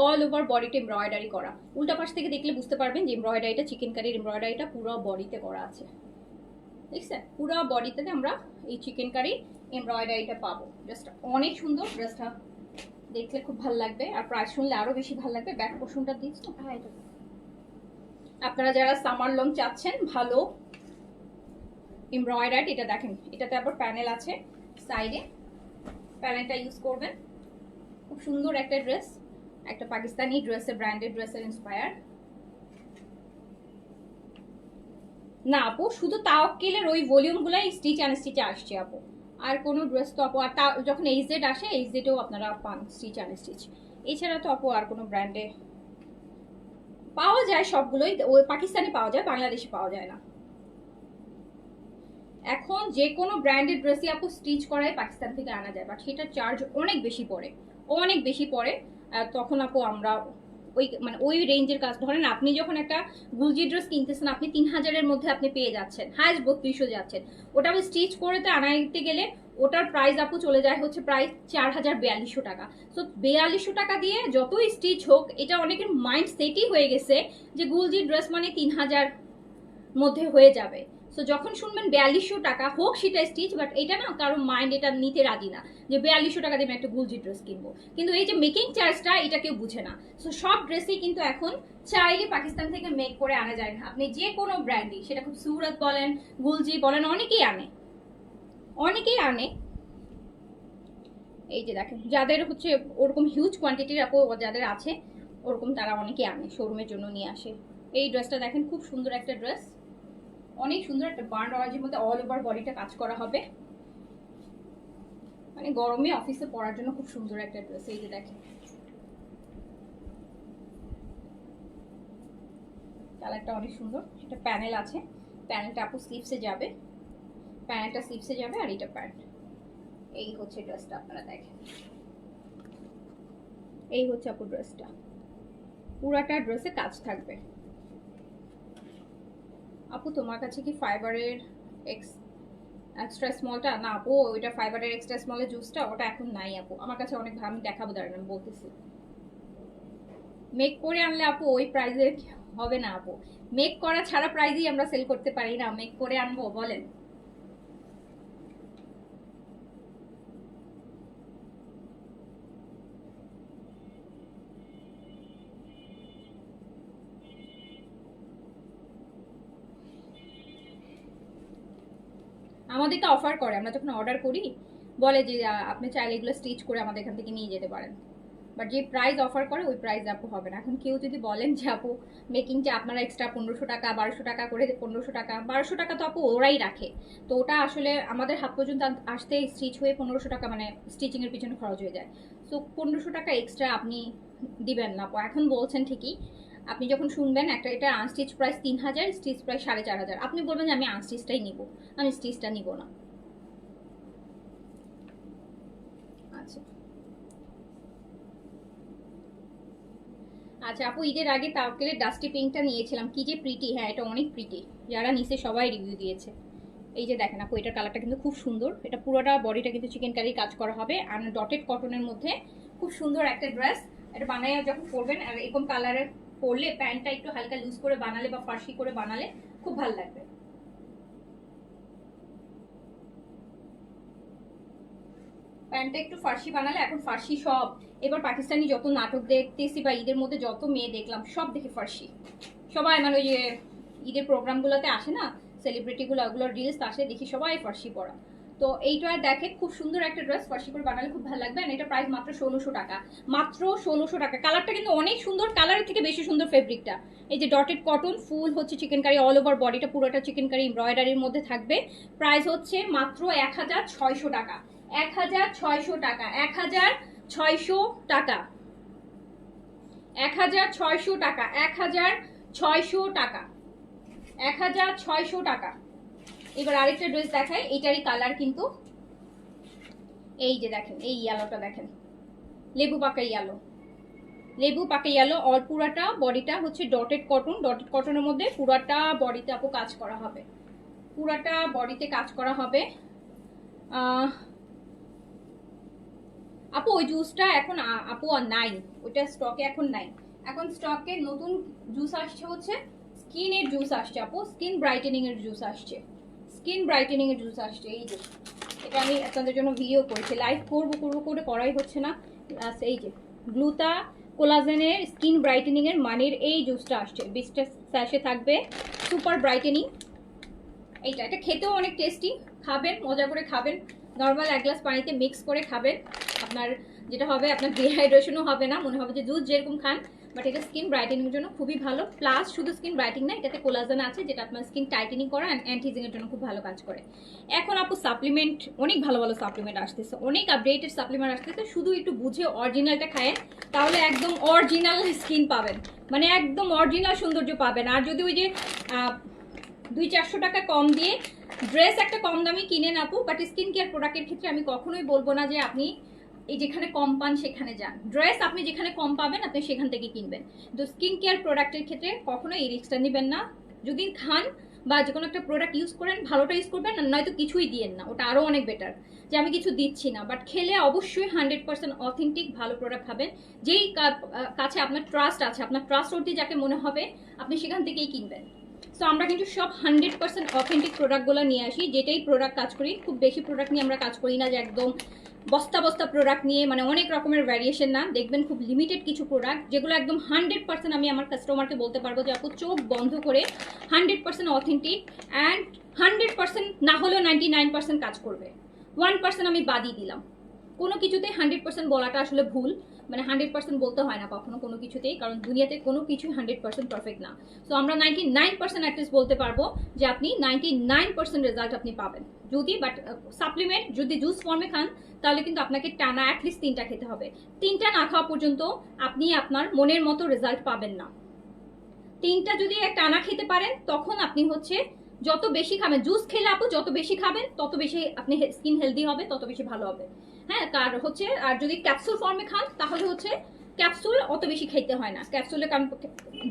অল ওভার বডিটা এমব্রয়ডারি করা। উল্টা পাশ থেকে দেখলে বুঝতে পারবেন যে এমব্রয়ডারিটা, চিকেন কারির এমব্রয়ডারিটা পুরো বডিতে করা আছে, দেখছেন? পুরো বডিতে আমরা এই চিকেন কারি এমব্রয়ডারিটা পাবো। জাস্ট অনেক সুন্দর, ড্রেসটা দেখলে খুব ভালো লাগবে, আর প্রাইস শুনলে আরো বেশি ভালো লাগবে। ব্যাক পোর্শনটা দিচ্ছি, হ্যাঁ এটা আপনারা যারা সামার লং চাচ্ছেন ভালো এমব্রয়ডারি, এটা দেখেন, এটাতে আবার প্যানেল আছে সাইডে, প্যানেলটা ইউজ করবেন। খুব সুন্দর একটা ড্রেস, একটা পাকিস্তানি ড্রেসের, ব্র্যান্ডেড ড্রেসের ইন্সপায়ার। না আপু, শুধু তাওয়াক্কিলের ওই ভলিউমগুলাই স্টিচ আনস্টিচে আসছে আপু, আর কোনো ড্রেস তো আপু, আর যখন এইচজেড আসে এইচজেডেও আপনারা পান স্টিচ আনস্টিচ, এছাড়া তো আপু আর কোনো ব্র্যান্ডে পাওয়া যায়, সবগুলোই ওই পাকিস্তানি পাওয়া যায়, বাংলাদেশে পাওয়া যায় না। এখন যে কোনো ব্র্যান্ডেড ড্রেসই আপু স্টিচ করায় পাকিস্তান থেকে আনা যায়, বাট সেটার চার্জ অনেক বেশি পড়ে, অনেক বেশি পড়ে। তখন আপু আমরা ওই মানে ওই রেঞ্জের কাজ, ধরেন আপনি যখন একটা গুলজি ড্রেস কিনতেছেন, আপনি 3000-এর মধ্যে আপনি পেয়ে যাচ্ছেন, হাইস্ট 3200 যাচ্ছেন। ওটা আমি স্টিচ করতে আনাইতে গেলে ওটার প্রাইস আপু চলে যায় হচ্ছে প্রায় 4000-4200 টাকা। সো 4200 টাকা দিয়ে যতই স্টিচ হোক, এটা অনেকের মাইন্ড সেটই হয়ে গেছে যে গুলজি ড্রেস মানে 3000 মধ্যে হয়ে যাবে। সো যখন শুনবেন 4200 টাকা হোক সেটা স্টিচ, বাট এটা না কারো মাইন্ড এটা নিতে রাজি না যে 4200 টাকা দিয়ে আমি একটা গুলজি ড্রেস কিনবো, কিন্তু এই যে মেকিং চার্জটা এটা কেউ বুঝে না। সো সব ড্রেসই কিন্তু এখন চাইলে পাকিস্তান থেকে মেক করে আনা যায় না, আপনি যে কোনো ব্র্যান্ডই, সেটা খুব সুরত বলেন, গুলজি বলেন, অনেকেই আনে, অনেকেই আনে। এই যে দেখেন, যাদের হচ্ছে ওরকম হিউজ কোয়ান্টিটির আপু যাদের আছে ওরকম, তারা অনেকেই আনে, শোরুমের জন্য নিয়ে আসে। এই ড্রেসটা দেখেন, খুব সুন্দর একটা ড্রেস, অনেক সুন্দর একটা বার্ন অরেঞ্জের মধ্যে অল ওভার বডিটা কাজ করা হবে, মানে গরমে অফিসে পরার জন্য খুব সুন্দর একটা ড্রেস। এই যে দেখেন কালারটা অনেক সুন্দর, একটা প্যানেল আছে, প্যানেলটা আপু স্লিভসে যাবে, প্যানেলটা স্লিভসে যাবে, আর এটা প্যান্ট। এই হচ্ছে ড্রেসটা, আপনারা দেখেন, এই হচ্ছে আপু ড্রেসটা, পুরাটা ড্রেসে কাজ থাকবে। আপু তোমার কাছে কি ফাইবারের এক্সট্রা স্মলটা? না আপু, ওইটা ফাইবারের এক্সট্রা স্মলের জুসটা ওটা এখন নাই আপু আমার কাছে, অনেক আমি দেখাবো, দাঁড়ান আমি বলতেছি। মেক করে আনলে আপু ওই প্রাইসে হবে না আপু, মেক করা ছাড়া প্রাইসই আমরা সেল করতে পারি না, মেক করে আনবো বলেন? আমাদেরকে অফার করে, আমরা যখন অর্ডার করি বলে যে আপনি চাইলে এগুলো স্টিচ করে আমাদের এখান থেকে নিয়ে যেতে পারেন, বাট যে প্রাইস অফার করে ওই প্রাইস আপু হবে না। এখন কেউ যদি বলেন যে আপু মেকিংটা আপনারা এক্সট্রা 1500 টাকা 1200 টাকা করে, 1500 টাকা 1200 টাকা তো আপু ওরাই রাখে, তো ওটা আসলে আমাদের হাত পর্যন্ত আসতে স্টিচ হয়ে 1500 টাকা মানে স্টিচিংয়ের পিছনে খরচ হয়ে যায়। সো 1500 টাকা এক্সট্রা আপনি দিবেন না আপু। এখন বলছেন ঠিকই, আপনি যখন শুনবেন একটা এটা আনস্টিচ প্রাইস 3000, স্টিচ প্রাইস 4500, আপনি বলবেন যে আমি আনস্টিচটাই নিব, আমি স্টিচটা নিব না। আচ্ছা আচ্ছা আপু, ঈদের আগে তাওয়াক্কেলের ডাস্টি পিঙ্কটা নিয়েছিলাম, কি যে প্রিটি, হ্যাঁ এটা অনেক প্রিটি, যারা নিচে সবাই রিভিউ দিয়েছে। এই যে দেখেন আপু, এটার কালারটা কিন্তু খুব সুন্দর, এটা পুরোটা বডিটা কিন্তু চিকেন কারি কাজ করা হবে, আর ডটেড কটনের মধ্যে খুব সুন্দর একটা ড্রেস। এটা বানায় যখন পরবেন, আর এরকম কালারের পরলে প্যান্টটা একটু হালকা লুজ করে বানালে বা ফার্সি করে বানালে খুব ভালো লাগবে। প্যান্টটা একটু ফার্সি বানালে, এখন ফার্সি সব, এবার পাকিস্তানি যত নাটক দেখতেছি বা ঈদের মধ্যে যত মেয়ে দেখলাম সব দেখে ফার্সি, সবাই মানে ওই যে ঈদের প্রোগ্রামগুলোতে আসে না সেলিব্রিটিগুলো, ওগুলোর রিলস আসে, দেখি সবাই ফার্সি পরা। তো এইটা দেখেন খুব সুন্দর একটা ড্রেস, ফার্সি করে বানালে খুব ভালো লাগবে। আর এটা প্রাইস মাত্র 1600 টাকা, মাত্র 1600 টাকা। কালারটা কিন্তু অনেক সুন্দর, কালারের থেকে বেশি সুন্দর ফেব্রিকটা। এই যে ডটেড কটন, ফুল হচ্ছে চিকেন কারি, অল ওভার বডিটা পুরোটা চিকেন কারি এমব্রয়ডারির মধ্যে থাকবে। প্রাইস হচ্ছে মাত্র 1600 টাকা, 1600 টাকা, 1600 টাকা, 1600 টাকা, 1600 টাকা, 1600 টাকা। এবার আরেকটা ড্রেস দেখাই, এটারই কালার কিন্তু এই যে দেখেন, এই ইয়েলোটা দেখেন, লেবু পাকা ইয়েলো, লেবু পাকা ইয়েলো। আর পুরাটা বডিটা হচ্ছে ডটেড কটন, ডটেড কটনের মধ্যে পুরাটা বডিতে আপু কাজ করা হবে, পুরাটা বডিতে কাজ করা হবে। আপু ওই জুসটা এখন আপু আর নাই, ওইটা স্টকে এখন নাই। এখন স্টকে নতুন জুস আসছে হচ্ছে স্কিনের জুস আসছে আপু, স্কিন ব্রাইটেনিং এর জুস আসছে, স্কিন ব্রাইটেনিং এর জুস আসছে। এই যে এটা আমি আপনাদের জন্য ভিডিও করেছি, লাইভ করবো করে করাই হচ্ছে না। এই যে গ্লুটা কোলাজেনের স্কিন ব্রাইটেনিং এর মানের এই জুসটা আসছে, 20টা স্যাশে থাকবে, সুপার ব্রাইটেনিং। এটা খেতেও অনেক টেস্টি, খাবেন মজা করে খাবেন, নর্মাল 1 গ্লাস পানিতে মিক্স করে খাবেন। আপনার যেটা হবে, আপনার ডিহাইড্রেশনও হবে না, মনে হবে যে জুস যেরকম খান। বাট এটা স্কিন ব্রাইটেনিংয়ের জন্য খুবই ভালো, প্লাস শুধু স্কিন ব্রাইটেনিং না, এটাতে কোলাজেন আছে যেটা আপনার স্কিন টাইটেনিং করা অ্যান্ড অ্যান্টিজিংয়ের জন্য খুব ভালো কাজ করে। এখন আপু সাপ্লিমেন্ট, অনেক ভালো ভালো সাপ্লিমেন্ট আসতেছে, অনেক আপডেটেড সাপ্লিমেন্ট আসতেছে, শুধু একটু বুঝে অরিজিনালটা খায়েন, তাহলে একদম অরিজিনাল স্কিন পাবেন, মানে একদম অরিজিনাল সৌন্দর্য পাবেন। আর যদি ওই যে 200-400 টাকা কম দিয়ে ড্রেস একটা কম দামি কিনেন আপু, বাট স্কিন কেয়ার প্রোডাক্টের ক্ষেত্রে আমি কখনোই বলবো না যে আপনি এই যেখানে কম পান সেখানে যান। ড্রেস আপনি যেখানে কম পাবেন আপনি সেখান থেকে কিনবেন, তো স্কিন কেয়ার প্রোডাক্টের ক্ষেত্রে কখনো এই রিস্কটা নেবেন না। যদি খান বা যে কোনো একটা প্রোডাক্ট ইউজ করেন, ভালোটা ইউজ করবেন, আর নয়তো কিছুই দিয়েন না, ওটা আরও অনেক বেটার। যে আমি কিছু দিচ্ছি না, বাট খেলে অবশ্যই 100% অথেন্টিক ভালো প্রোডাক্ট খাবেন, যেই কাছে আপনার ট্রাস্ট আছে, আপনার ট্রাস্ট অর্থী যাকে মনে হবে আপনি সেখান থেকেই কিনবেন। সো আমরা কিন্তু সব 100% অথেন্টিক প্রোডাক্টগুলো নিয়ে আসি, যেটাই প্রোডাক্ট কাজ করি, খুব বেশি প্রোডাক্ট নিয়ে আমরা কাজ করি না যে একদম বস্তা বস্তা প্রোডাক্ট নিয়ে, মানে অনেক রকমের ভ্যারিয়েশন না, দেখবেন খুব লিমিটেড কিছু প্রোডাক্ট যেগুলো একদম 100% আমি আমার কাস্টমারকে বলতে পারবো যে আপু চোখ বন্ধ করে 100% অথেন্টিক অ্যান্ড 100% না হলেও 99% কাজ করবে, 1% আমি বাদই দিলাম। কোনো কিছুতে 100% বলাটা আসলে ভুল, মানে 100% বলতে হয় না কখনো কোনো কিছুতেই, কারণ দুনিয়াতে কোনো কিছুই 100% পারফেক্ট না। সো আমরা 99% অ্যাটলিস্ট বলতে পারবো যে আপনি 99% রেজাল্ট আপনি পাবেন যদি, বাট সাপ্লিমেন্ট যদি জুস ফর্মে খান তাহলে কিন্তু আপনাকে টানা অ্যাটলিস্ট 3টা খেতে হবে, 3টা না খাওয়া পর্যন্ত আপনি আপনার মনের মতো রেজাল্ট পাবেন না। 3টা যদি টানা খেতে পারেন তখন আপনি হচ্ছে যত বেশি খাবেন, জুস খেলে আপু যত বেশি খাবেন তত বেশি আপনি স্কিন হেলদি হবে, তত বেশি ভালো হবে। হ্যাঁ, কার হচ্ছে, আর যদি ক্যাপসুল ফর্মে খান তাহলে হচ্ছে ক্যাপসুল অত বেশি খাইতে হয় না, ক্যাপসুলে কারণ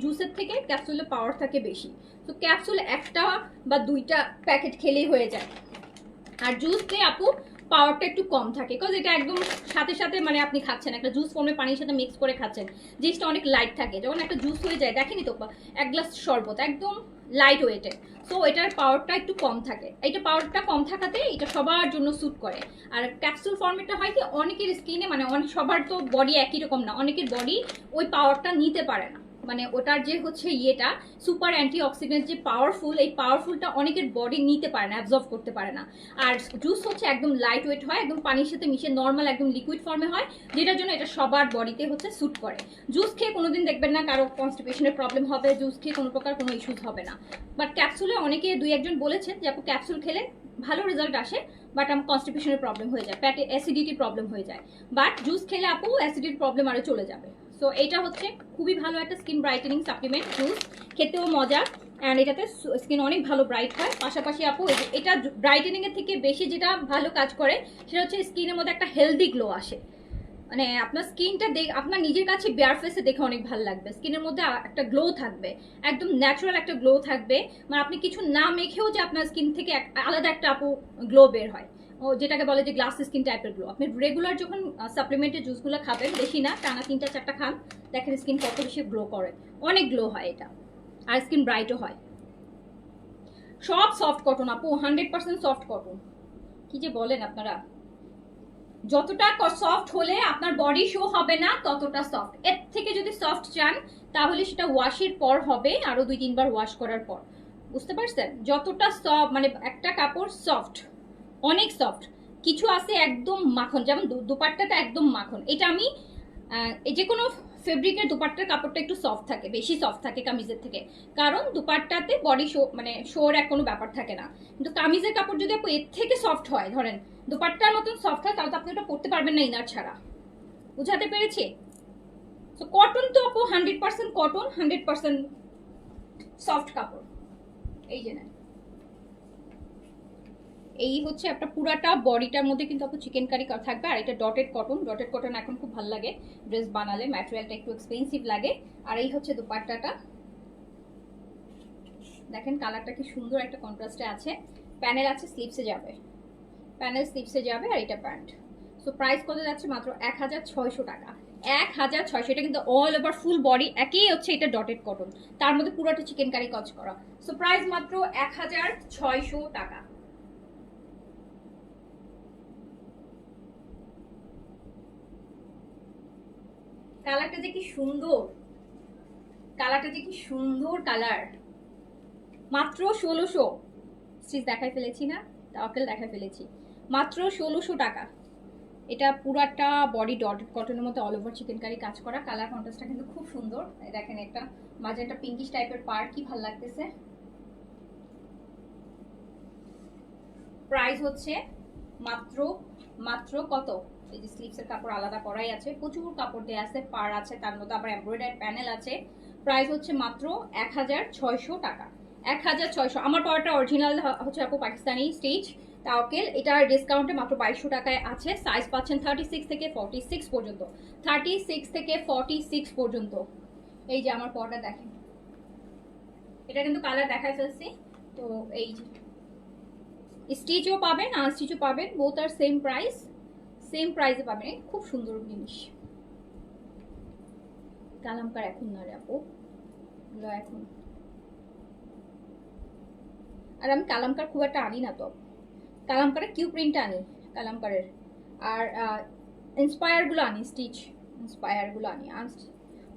জুসের থেকে ক্যাপসুলে পাওয়ার থাকে বেশি, তো ক্যাপসুল 1টা বা 2টা প্যাকেট খেলেই হয়ে যায়। আর জুসে আপু পাওয়ারটা একটু কম থাকে, বিকজ এটা একদম সাথে সাথে মানে আপনি খাচ্ছেন, একটা জুস ফর্মে পানির সাথে মিক্স করে খাচ্ছেন, জিনিসটা অনেক লাইট থাকে। যখন একটা জুস হয়ে যায়, দেখেনি তো 1 গ্লাস শরবত একদম লাইট ওয়েটে, সো এটার পাওয়ারটা একটু কম থাকে, এটা পাওয়ারটা কম থাকাতে এটা সবার জন্য স্যুট করে। আর ক্যাপসুল ফর্মেটটা হয় কি, অনেকের স্কিনে মানে সবার তো বডি একই রকম না, অনেকের বডি ওই পাওয়ারটা নিতে পারে না, মানে ওটার যে হচ্ছে ইয়েটা সুপার অ্যান্টিঅক্সিডেন্ট যে পাওয়ারফুল, এই পাওয়ারফুলটা অনেকের বডি নিতে পারে না, অ্যাবজর্ব করতে পারে না। আর জুস হচ্ছে একদম লাইট ওয়েট হয়, একদম পানির সাথে মিশে নর্মাল একদম লিকুইড ফর্মে হয়, যেটার জন্য এটা সবার বডিতে হচ্ছে স্যুট করে। জুস খেয়ে কোনোদিন দেখবেন না কারো কনস্টিপেশনের প্রবলেম হবে, জুস খেয়ে কোনো প্রকার কোনো ইস্যুস হবে না। বাট ক্যাপসুলে অনেকে 2-1জন বলেছেন যে আপু ক্যাপসুল খেলে ভালো রেজাল্ট আসে, বাট আমার কনস্টিপেশনের প্রবলেম হয়ে যায়, পেটে অ্যাসিডিটি প্রবলেম হয়ে যায়, বাট জুস খেলে আপু অ্যাসিডিটির প্রবলেম আরও চলে যাবে। সো এটা হচ্ছে খুবই ভালো একটা স্কিন ব্রাইটেনিং সাপ্লিমেন্ট জুস, খেতেও মজা, অ্যান্ড এটাতে স্কিন অনেক ভালো ব্রাইট হয়। পাশাপাশি আপু এটা ব্রাইটেনিংয়ের থেকে বেশি যেটা ভালো কাজ করে সেটা হচ্ছে স্কিনের মধ্যে একটা হেলদি গ্লো আসে, মানে আপনার স্কিনটা আপনার নিজের কাছে বেয়ার ফেসে দেখে অনেক ভালো লাগবে, স্কিনের মধ্যে একটা গ্লো থাকবে, একদম ন্যাচারাল একটা গ্লো থাকবে, মানে আপনি কিছু না মেখেও যে আপনার স্কিন থেকে আলাদা একটা আপু গ্লো বের হয়, ও যেটাকে বলে যে গ্লাস স্কিন টাইপের গ্লো। আপনি রেগুলার যখন সাপ্লিমেন্টের জুসগুলো খাবেন, বেশি না, টানা 3টা-4টা খান, দেখেন স্কিন কত বেশি গ্লো করে, অনেক গ্লো হয় এটা, আর স্কিন ব্রাইটও হয়। সব সফট কটন আপু, 100% সফট কটন। কি যে বলেন আপনারা, যতটা সফট হলে আপনার বডি শো হবে না ততটা সফট, এর থেকে যদি সফট চান তাহলে সেটা ওয়াশের পর হবে, আরো 2-3 বার ওয়াশ করার পর, বুঝতে পারছেন? যতটা সফট মানে একটা কাপড় সফট, অনেক সফট, কিছু আছে একদম মাখন, যেমন দুপাট্টাটা একদম মাখন। এটা আমি যে কোনো ফেব্রিকের দুপাট্টার কাপড়টা একটু সফট থাকে, বেশি সফট থাকে কামিজের থেকে, কারণ দুপাট্টাতে বডি শো মানে শোর এক কোনো ব্যাপার থাকে না। কিন্তু কামিজের কাপড় যদি আপু এর থেকে সফট হয়, ধরেন দুপাট্টার মতন সফট হয়, তাহলে তো আপনি ওটা পরতে পারবেন না ইনার ছাড়া। বুঝাতে পেরেছি? তো কটন তো আপু 100% কটন, 100% সফট কাপড়। এই যে না, এই হচ্ছে আপনার পুরাটা বডিটার মধ্যে কিন্তু আপু চিকেন কারি থাকবে। আর এটা ডটেড কটন, ডটেড কটন এখন খুব ভালো লাগে ড্রেস বানালে, ম্যাটেরিয়ালটা একটু এক্সপেন্সিভ লাগে। আর এই হচ্ছে দুপাট্টাটা, দেখেন কালারটা কি সুন্দর একটা কন্ট্রাস্টে আছে। প্যানেল আছে, স্লিভসে যাবে, প্যানেল স্লিভসে যাবে। আর এটা প্যান্ট। সো প্রাইস কত যাচ্ছে? মাত্র 1600 টাকা। 1600। এটা কিন্তু অল ওভার ফুল বডি, একই হচ্ছে এটা ডটেড কটন, তার মধ্যে পুরোটা চিকেন কারি কাজ করা। সো প্রাইস মাত্র 1600 টাকা। কালারটা যে কি সুন্দর, কালারটা যে কি সুন্দর কালার। মাত্র 1600। স্টিচ দেখাই ফেলেছি না, টাওকেল দেখাই ফেলেছি। মাত্র 1600 টাকা। এটা পুরাটা বডি ডটেড কটনের মধ্যে অল ওভার চিকেন কারি কাজ করা। কালার কন্ট্রাস্টটা কিন্তু খুব সুন্দর। দেখেন একটা মাঝে একটা পিঙ্কিশ টাইপের পার, কি ভালো লাগতেছে। প্রাইস হচ্ছে মাত্র মাত্র কত? এই যে স্লিভসের কাপড় আলাদা করাই আছে, প্রচুর কাপড় দেওয়া আছে, পার আছে, তার মধ্যে আবার এমব্রয়ডারি প্যানেল আছে। প্রাইস হচ্ছে মাত্র 1600 টাকা। 1600। আমার পাওয়ারটা অরিজিনাল হচ্ছে আপু পাকিস্তানি স্টিচ টাওকেল। এটার ডিসকাউন্টে মাত্র 2200 টাকায় আছে। সাইজ পাচ্ছেন 36 থেকে 46 পর্যন্ত, 36 থেকে 46 পর্যন্ত। এই যে আমার পাওয়ারটা দেখেন, এটা কিন্তু কালার দেখাই ফেলছি। তো এই যে স্টিচও পাবেন, আনস্টিচও পাবেন, বোথ আর সেম প্রাইস, সেম প্রাইসে পাবেন। খুব সুন্দর জিনিস। কালামকার এখন না রে আপু, এখন। আর আমি কালামকার খুব একটা আনি না, তো কালামকারের কিউ প্রিন্টটা আনি কালামকারের। আর ইন্সপায়ারগুলো আনি, স্টিচ ইন্সপায়ারগুলো আনি,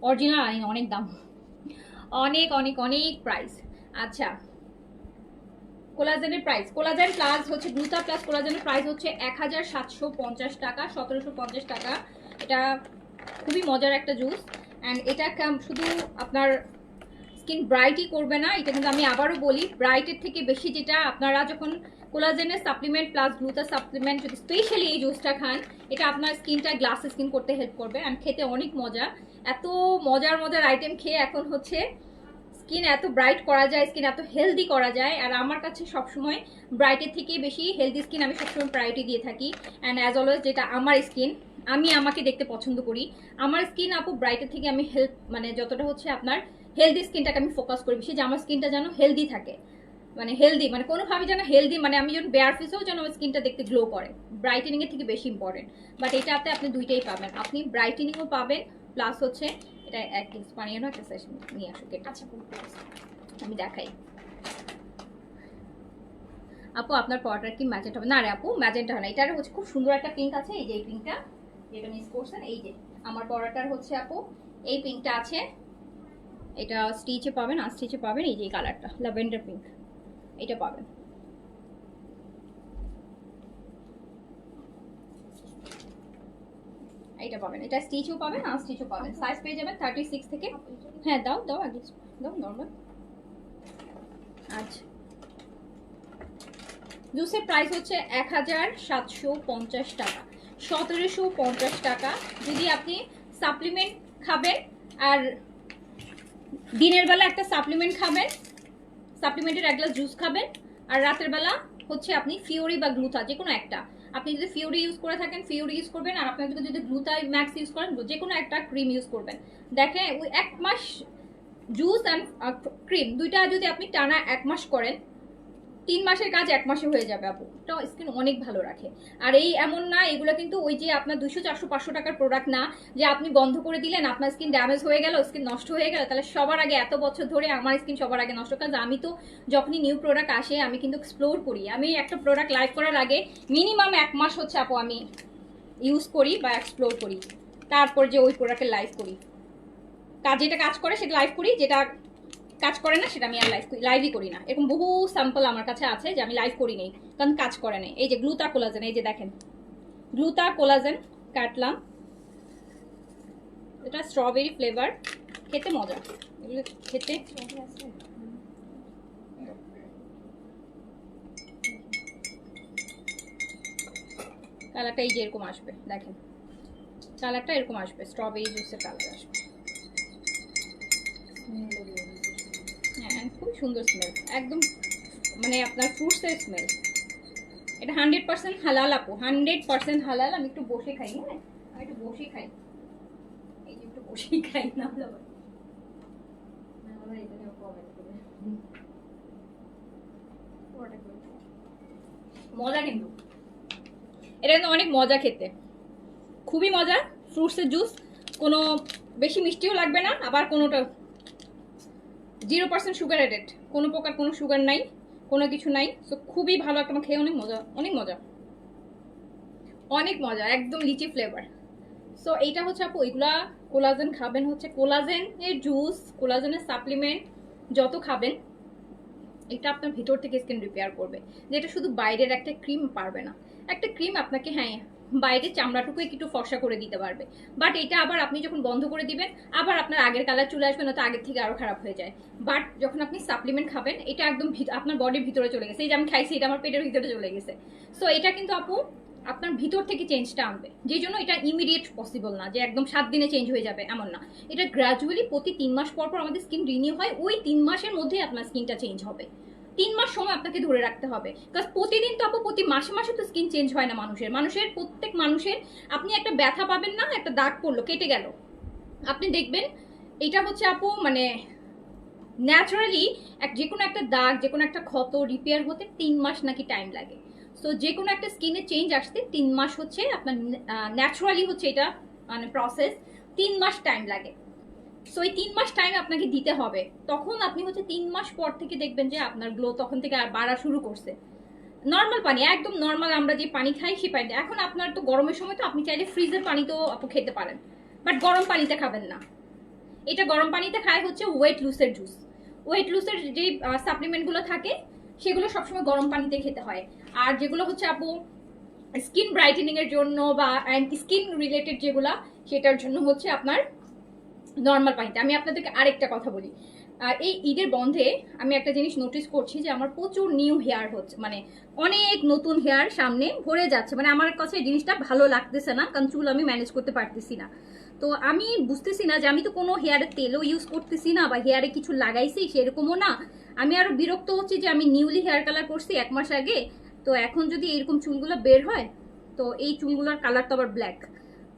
অরিজিনাল আনি না, অনেক দাম, অনেক অনেক অনেক প্রাইস। আচ্ছা, কোলাজেনের প্রাইস, কোলাজেন প্লাস হচ্ছে গ্লুটা প্লাস কোলাজেনের প্রাইস হচ্ছে 1750 টাকা, 1750 টাকা। এটা খুবই মজার একটা জুস। অ্যান্ড এটা শুধু আপনার স্কিন ব্রাইটই করবে না, এটা কিন্তু আমি আবারও বলি, ব্রাইটের থেকে বেশি যেটা আপনারা যখন কোলাজেনের সাপ্লিমেন্ট প্লাস গ্লুটা সাপ্লিমেন্ট যদি স্পেশালি এই জুসটা খান, এটা আপনার স্কিনটা গ্লাস স্কিন করতে হেল্প করবে। অ্যান্ড খেতে অনেক মজা। এত মজার মজার আইটেম খেয়ে এখন হচ্ছে স্কিন এত ব্রাইট করা যায়, স্কিন এত হেলদি করা যায়। আর আমার কাছে সবসময় ব্রাইটের থেকে বেশি হেলদি স্কিন আমি সবসময় প্রায়োরিটি দিয়ে থাকি। অ্যান্ড অ্যাজ অলওয়েজ যেটা আমার স্কিন, আমি আমাকে দেখতে পছন্দ করি, আমার স্কিন আপু ব্রাইটের থেকে আমি মানে যতটা হচ্ছে আপনার হেলদি স্কিনটাকে আমি ফোকাস করি বেশি, যে আমার স্কিনটা যেন হেলদি থাকে, মানে হেলদি মানে কোনোভাবে যেন হেলদি, মানে আমি যখন বেয়ার ফেসেও যেন আমার স্কিনটা দেখতে গ্লো করে, ব্রাইটেনিংয়ের থেকে বেশি ইম্পর্টেন্ট। বাট এটাতে আপনি দুইটাই পাবেন, আপনি ব্রাইটেনিংও পাবেন প্লাস হচ্ছে এটা এক গ্লাস পানি না, একটা সেশন নিয়ে আসুক। আচ্ছা আমি দেখাই আপু, আপনার পরাটার কি ম্যাজেন্টা হবে? না রে আপু, ম্যাজেন্টা হয় না, এটার হচ্ছে খুব সুন্দর একটা পিঙ্ক আছে। এই যে এই পিঙ্কটা যেটা মিস করছেন, এই যে আমার পরাটার হচ্ছে আপু এই পিঙ্কটা আছে, এটা স্টিচে পাবেন, আনস্টিচে পাবেন। এই যে কালারটা ল্যাভেন্ডার পিঙ্ক, এটা পাবেন। এটা পাবেন, এটা স্টিচও পাবেন, আনস্টিচও পাবেন। সাইজ পেয়ে যাবেন 36 থেকে। হ্যাঁ দাও দাও, আগে দাও নর্মাল। আচ্ছা, জুসের প্রাইস হচ্ছে 1750 টাকা, 1750 টাকা। যদি আপনি সাপ্লিমেন্ট খাবেন, আর দিনের বেলা একটা সাপ্লিমেন্ট খাবেন, সাপ্লিমেন্টের এক গ্লাস জুস খাবেন, আর রাতের বেলা হচ্ছে আপনি ফিওরি বা গ্লুথা যে কোনো একটা, আপনি যদি ফিওরি ইউজ করে থাকেন ফিওরি ইউজ করবেন, আর আপনার যদি গ্লুথা ম্যাক্স ইউজ করেন যে কোনো একটা ক্রিম ইউজ করবেন। দেখেন ওই 1 মাস জুস অ্যান্ড ক্রিম দুইটা যদি আপনি টানা 1 মাস করেন, 3 মাসের কাজ 1 মাসে হয়ে যাবে আপু। এটা স্কিন অনেক ভালো রাখে। আর এই এমন না, এগুলো কিন্তু ওই যে আপনার 200 400 500 টাকার প্রোডাক্ট না, যে আপনি বন্ধ করে দিলেন আপনার স্কিন ড্যামেজ হয়ে গেল, স্কিন নষ্ট হয়ে গেল। তাহলে সবার আগে এত বছর ধরে আমার স্কিন সবার আগে নষ্ট, কারণ আমি তো যখনই নিউ প্রোডাক্ট আসে আমি কিন্তু এক্সপ্লোর করি। আমি একটা প্রোডাক্ট লাইভ করার আগে মিনিমাম 1 মাস হচ্ছে আপু আমি ইউজ করি বা এক্সপ্লোর করি, তারপর যে ওই প্রোডাক্টের লাইভ করি। যেটা কাজ করে সেটা লাইভ করি, যেটা কাজ করে না সেটা আমি আর লাইভই করি না। এরকম বহু স্যাম্পল আমার কাছে আছে যে আমি লাইভ করি নেই, কারণ কাজ করে নেই। এই যে গ্লুটা কোলাজেন, এই যে দেখেন গ্লুটা কোলাজেন কাটলাম, এটা স্ট্রবেরি ফ্লেভার, খেতে মজা এগুলো খেতে। কালারটা এই যে এরকম আসবে, দেখেন কালারটা এরকম আসবে, স্ট্রবেরি জুসের কালার আসবে। হ্যাঁ খুবই সুন্দর স্মেল, একদম মানে আপনার ফ্রুটসের স্মেল। এটা 100% হালাল আপু, 100% হালাল। আমি একটু বসে খাই, হ্যাঁ আমি একটু বসে খাই, এই যে একটু বসেই খাই না মজা, কিন্তু এটা কিন্তু অনেক মজা খেতে, খুবই মজা। ফ্রুটসের জুস, কোনো বেশি মিষ্টিও লাগবে না, আবার কোনোটা 0% সুগার এডেড, কোনো প্রকার কোনো সুগার নাই, কোনো কিছু নাই। সো খুবই ভালো একটা, খেয়ে অনেক মজা, অনেক মজা, অনেক মজা, একদম লিচি ফ্লেভার। সো এইটা হচ্ছে আপু, এগুলা কোলাজেন খাবেন, হচ্ছে কোলাজেনের জুস, কোলাজেনের সাপ্লিমেন্ট যত খাবেন, এটা আপনার ভিতর থেকে স্কিন রিপেয়ার করবে। যেটা শুধু বাইরের একটা ক্রিম পারবে না। একটা ক্রিম আপনাকে হ্যাঁ বাইরে চামড়াটুকু একটু ফর্সা করে দিতে পারবে, বাট এটা আবার আপনি যখন বন্ধ করে দিবেন আবার আপনার আগের কালার চলে আসবে, না তো আগের থেকে আরো খারাপ হয়ে যায়। বাট যখন আপনি সাপ্লিমেন্ট খাবেন, এটা একদম আপনার বডির ভিতরে চলে গেছে, এই যে আমি খাইছি এটা আমার পেটের ভিতরে চলে গেছে। সো এটা কিন্তু আপু আপনার ভিতর থেকে চেঞ্জটা আনবে, যেই জন্য এটা ইমিডিয়েট পসিবল না যে একদম 7 দিনে চেঞ্জ হয়ে যাবে, এমন না। এটা গ্র্যাজুয়ালি প্রতি 3 মাস পর পর আমাদের স্কিন রিনিউ হয়, ওই 3 মাসের মধ্যেই আপনার স্কিনটা চেঞ্জ হবে। 3 মাস সময় আপনাকে ধরে রাখতে হবে, কারণ প্রতিদিন তো আপু প্রতি মাসে মাসে তো স্কিন চেঞ্জ হয় না মানুষের প্রত্যেক মানুষের। আপনি একটা ব্যথা পাবেন না, একটা দাগ পড়লো কেটে গেল, আপনি দেখবেন এটা হচ্ছে আপু মানে ন্যাচারালি যে কোনো একটা দাগ, যে কোনো একটা ক্ষত রিপেয়ার হতে 3 মাস নাকি টাইম লাগে। সো যে কোনো একটা স্কিনে চেঞ্জ আসতে 3 মাস হচ্ছে আপনার ন্যাচারালি হচ্ছে এটা মানে প্রসেস, 3 মাস টাইম লাগে। সো এই 3 মাস টাইম আপনাকে দিতে হবে, তখন আপনি হচ্ছে 3 মাস পর থেকে দেখবেন যে আপনার গ্লো তখন থেকে আর বাড়া শুরু করছে। নর্মাল পানি, একদম নর্মাল আমরা যে পানি খাই সেই পানি। এখন আপনার তো গরমের সময় তো আপনি চাইলে ফ্রিজের পানি তো আপু খেতে পারেন, বাট গরম পানিতে খাবেন না। এটা গরম পানিতে খায় হচ্ছে ওয়েট লুসের জুস, ওয়েট লুসের যে সাপ্লিমেন্টগুলো থাকে সেগুলো সবসময় গরম পানিতে খেতে হয়। আর যেগুলো হচ্ছে আপু স্কিন ব্রাইটেনিং এর জন্য বা স্কিন রিলেটেড যেগুলা, সেটার জন্য হচ্ছে আপনার নর্মাল পানিতে। আমি আপনাদেরকে আরেকটা কথা বলি, এই ঈদের বন্ধে আমি একটা জিনিস নোটিস করছি যে আমার প্রচুর নিউ হেয়ার হচ্ছে, মানে অনেক নতুন হেয়ার সামনে ভরে যাচ্ছে। মানে আমার কাছে এই জিনিসটা ভালো লাগতেছে না, কারণ চুল আমি ম্যানেজ করতে পারতেছি না। তো আমি বুঝতেছি না যে আমি তো কোনো হেয়ারের তেলও ইউজ করতেছি না বা হেয়ারে কিছু লাগাইছি সেরকমও না। আমি আরো বিরক্ত হচ্ছি যে আমি নিউলি হেয়ার কালার করছি 1 মাস আগে, তো এখন যদি এরকম চুলগুলো বের হয়, তো এই চুলগুলোর কালার তো আবার ব্ল্যাক।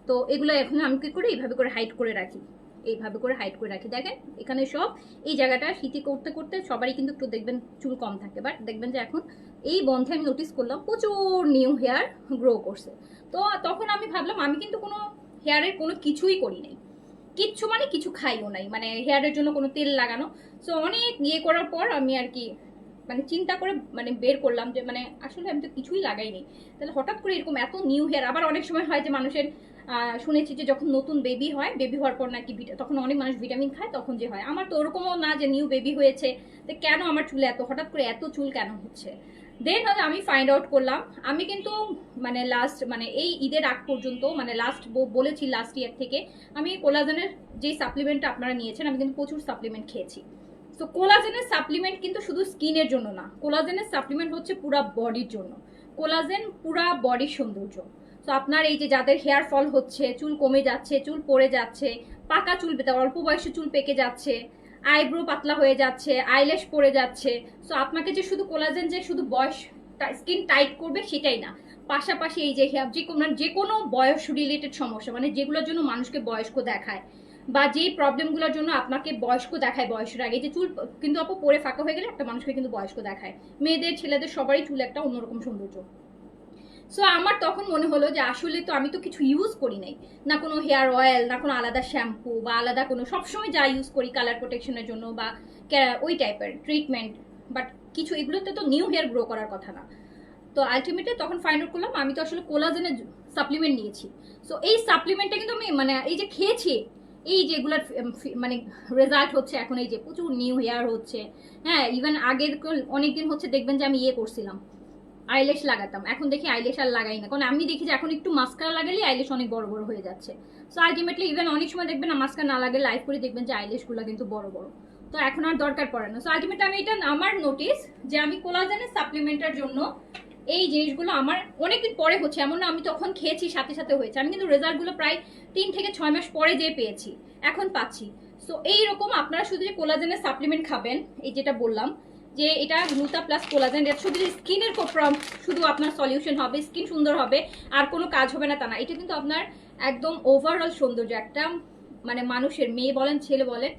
তো এগুলো এখন আমি কি করে এইভাবে করে হাইড করে রাখি, এইভাবে করে হাইড করে রাখি। দেখেন এখানে সব এই জায়গাটা শীতি করতে করতে সবারই কিন্তু একটু দেখবেন চুল কম থাকে, বাট দেখবেন যে এখন এই বন্ধে আমি নোটিস করলাম প্রচুর নিউ হেয়ার গ্রো করছে। তো তখন আমি ভাবলাম আমি কিন্তু কোনো হেয়ারের কোনো কিছুই করি নাই, কিচ্ছু মানে কিছু খাইও নাই, মানে হেয়ারের জন্য কোনো তেল লাগানো। সো অনেক ইয়ে করার পর আমি আর কি মানে চিন্তা করে মানে বের করলাম যে মানে আসলে আমি তো কিছুই লাগাইনি, তাহলে হঠাৎ করে এরকম এত নিউ হেয়ার। আবার অনেক সময় হয় যে মানুষের শুনেছি যে যখন নতুন বেবি হয়, বেবি হওয়ার পর নাকি তখন অনেক মানুষ ভিটামিন খায়, তখন যে হয়। আমার তো ওরকমও না যে নিউ বেবি হয়েছে, তো কেন আমার চুলে এত হঠাৎ করে এত চুল কেন হচ্ছে। দেন আমি ফাইন্ড আউট করলাম, আমি কিন্তু মানে লাস্ট মানে এই ঈদের আগ পর্যন্ত মানে লাস্ট বলেছি লাস্ট ইয়ার থেকে আমি কোলাজেনের যে সাপ্লিমেন্টটা আপনারা নিয়েছেন, আমি কিন্তু প্রচুর সাপ্লিমেন্ট খেয়েছি। তো কোলাজেনের সাপ্লিমেন্ট কিন্তু শুধু স্কিনের জন্য না, কোলাজেনের সাপ্লিমেন্ট হচ্ছে পুরা বডির জন্য। কোলাজেন পুরা বডির সৌন্দর্য। তো আপনার এই যে যাদের হেয়ার ফল হচ্ছে, চুল কমে যাচ্ছে, চুল পড়ে যাচ্ছে, পাকা চুল অল্প বয়সে চুল পেকে যাচ্ছে, আইব্রো পাতলা হয়ে যাচ্ছে, আইল্যাশ পড়ে যাচ্ছে, সো আপনাকে যে শুধু কোলাজেন যে শুধু বয়স স্কিন টাইট করবে সেটাই না, পাশাপাশি এই যে যে কোনো বয়স রিলেটেড সমস্যা, মানে যেগুলোর জন্য মানুষকে বয়স্ক দেখায় বা যে প্রবলেমগুলোর জন্য আপনাকে বয়স্ক দেখায় বয়সের আগে, যে চুল কিন্তু আপু পরে ফাঁকা হয়ে গেলে একটা মানুষকে কিন্তু বয়স্ক দেখায়, মেয়েদের ছেলেদের সবারই চুল একটা অন্যরকম সৌন্দর্য। সো আমার তখন মনে হলো যে আসলে তো আমি তো কিছু ইউজ করি নাই, না কোনো হেয়ার অয়েল, না কোনো আলাদা শ্যাম্পু বা আলাদা কোনো, সবসময় যা ইউজ করি কালার প্রোটেকশনের জন্য বা ওই টাইপের ট্রিটমেন্ট, বাট কিছু এগুলোতে তো নিউ হেয়ার গ্রো করার কথা না। তো আলটিমেটলি তখন ফাইন্ড আউট করলাম আমি তো আসলে কোলাজেনের সাপ্লিমেন্ট নিয়েছি। সো এই সাপ্লিমেন্টটা কিন্তু আমি মানে এই যে খেয়েছি, এই যেগুলোর মানে রেজাল্ট হচ্ছে এখন এই যে প্রচুর নিউ হেয়ার হচ্ছে। হ্যাঁ ইভেন আগের অনেকদিন হচ্ছে দেখবেন যে আমি ইয়ে করছিলাম, আইল্যাশ লাগাতাম, এখন দেখি আইল্যাশ আর লাগাই না, কারণ আমি দেখি যে এখন একটু মাস্কারা লাগালে আইল্যাশ অনেক বড় বড় হয়ে যাচ্ছে। সো আলটিমেটলি ইভেন অনেক সময় দেখবেন না মাস্কারা না লাগালে লাইভ করে দেখবেন যে আইল্যাশগুলো কিন্তু বড় বড়, তো এখন আর দরকার পড়ে না। সো আলটিমেটলি আমি এটা আমার নোটিস যে আমি কোলাজেনের সাপ্লিমেন্টের জন্য এই জিনিসগুলো আমার অনেকদিন পরে হচ্ছে, এমন না আমি তখন খেয়েছি সাথে সাথে হয়েছে, আমি কিন্তু রেজাল্টগুলো প্রায় 3 থেকে 6 মাস পরে যেয়ে পেয়েছি, এখন পাচ্ছি। সো এইরকম আপনারা শুধু যে কোলাজেনের সাপ্লিমেন্ট খাবেন, এই যেটা বললাম যে এটা গ্লুটা প্লাস কোলাজেন, এটা শুধু স্কিনের শুধু আপনার সলিউশন হবে, স্কিন সুন্দর হবে আর কোনো কাজ হবে না তা না, এটা কিন্তু আপনার একদম ওভারঅল সৌন্দর্য একটা, মানে মানুষের মেয়ে বলেন ছেলে বলেন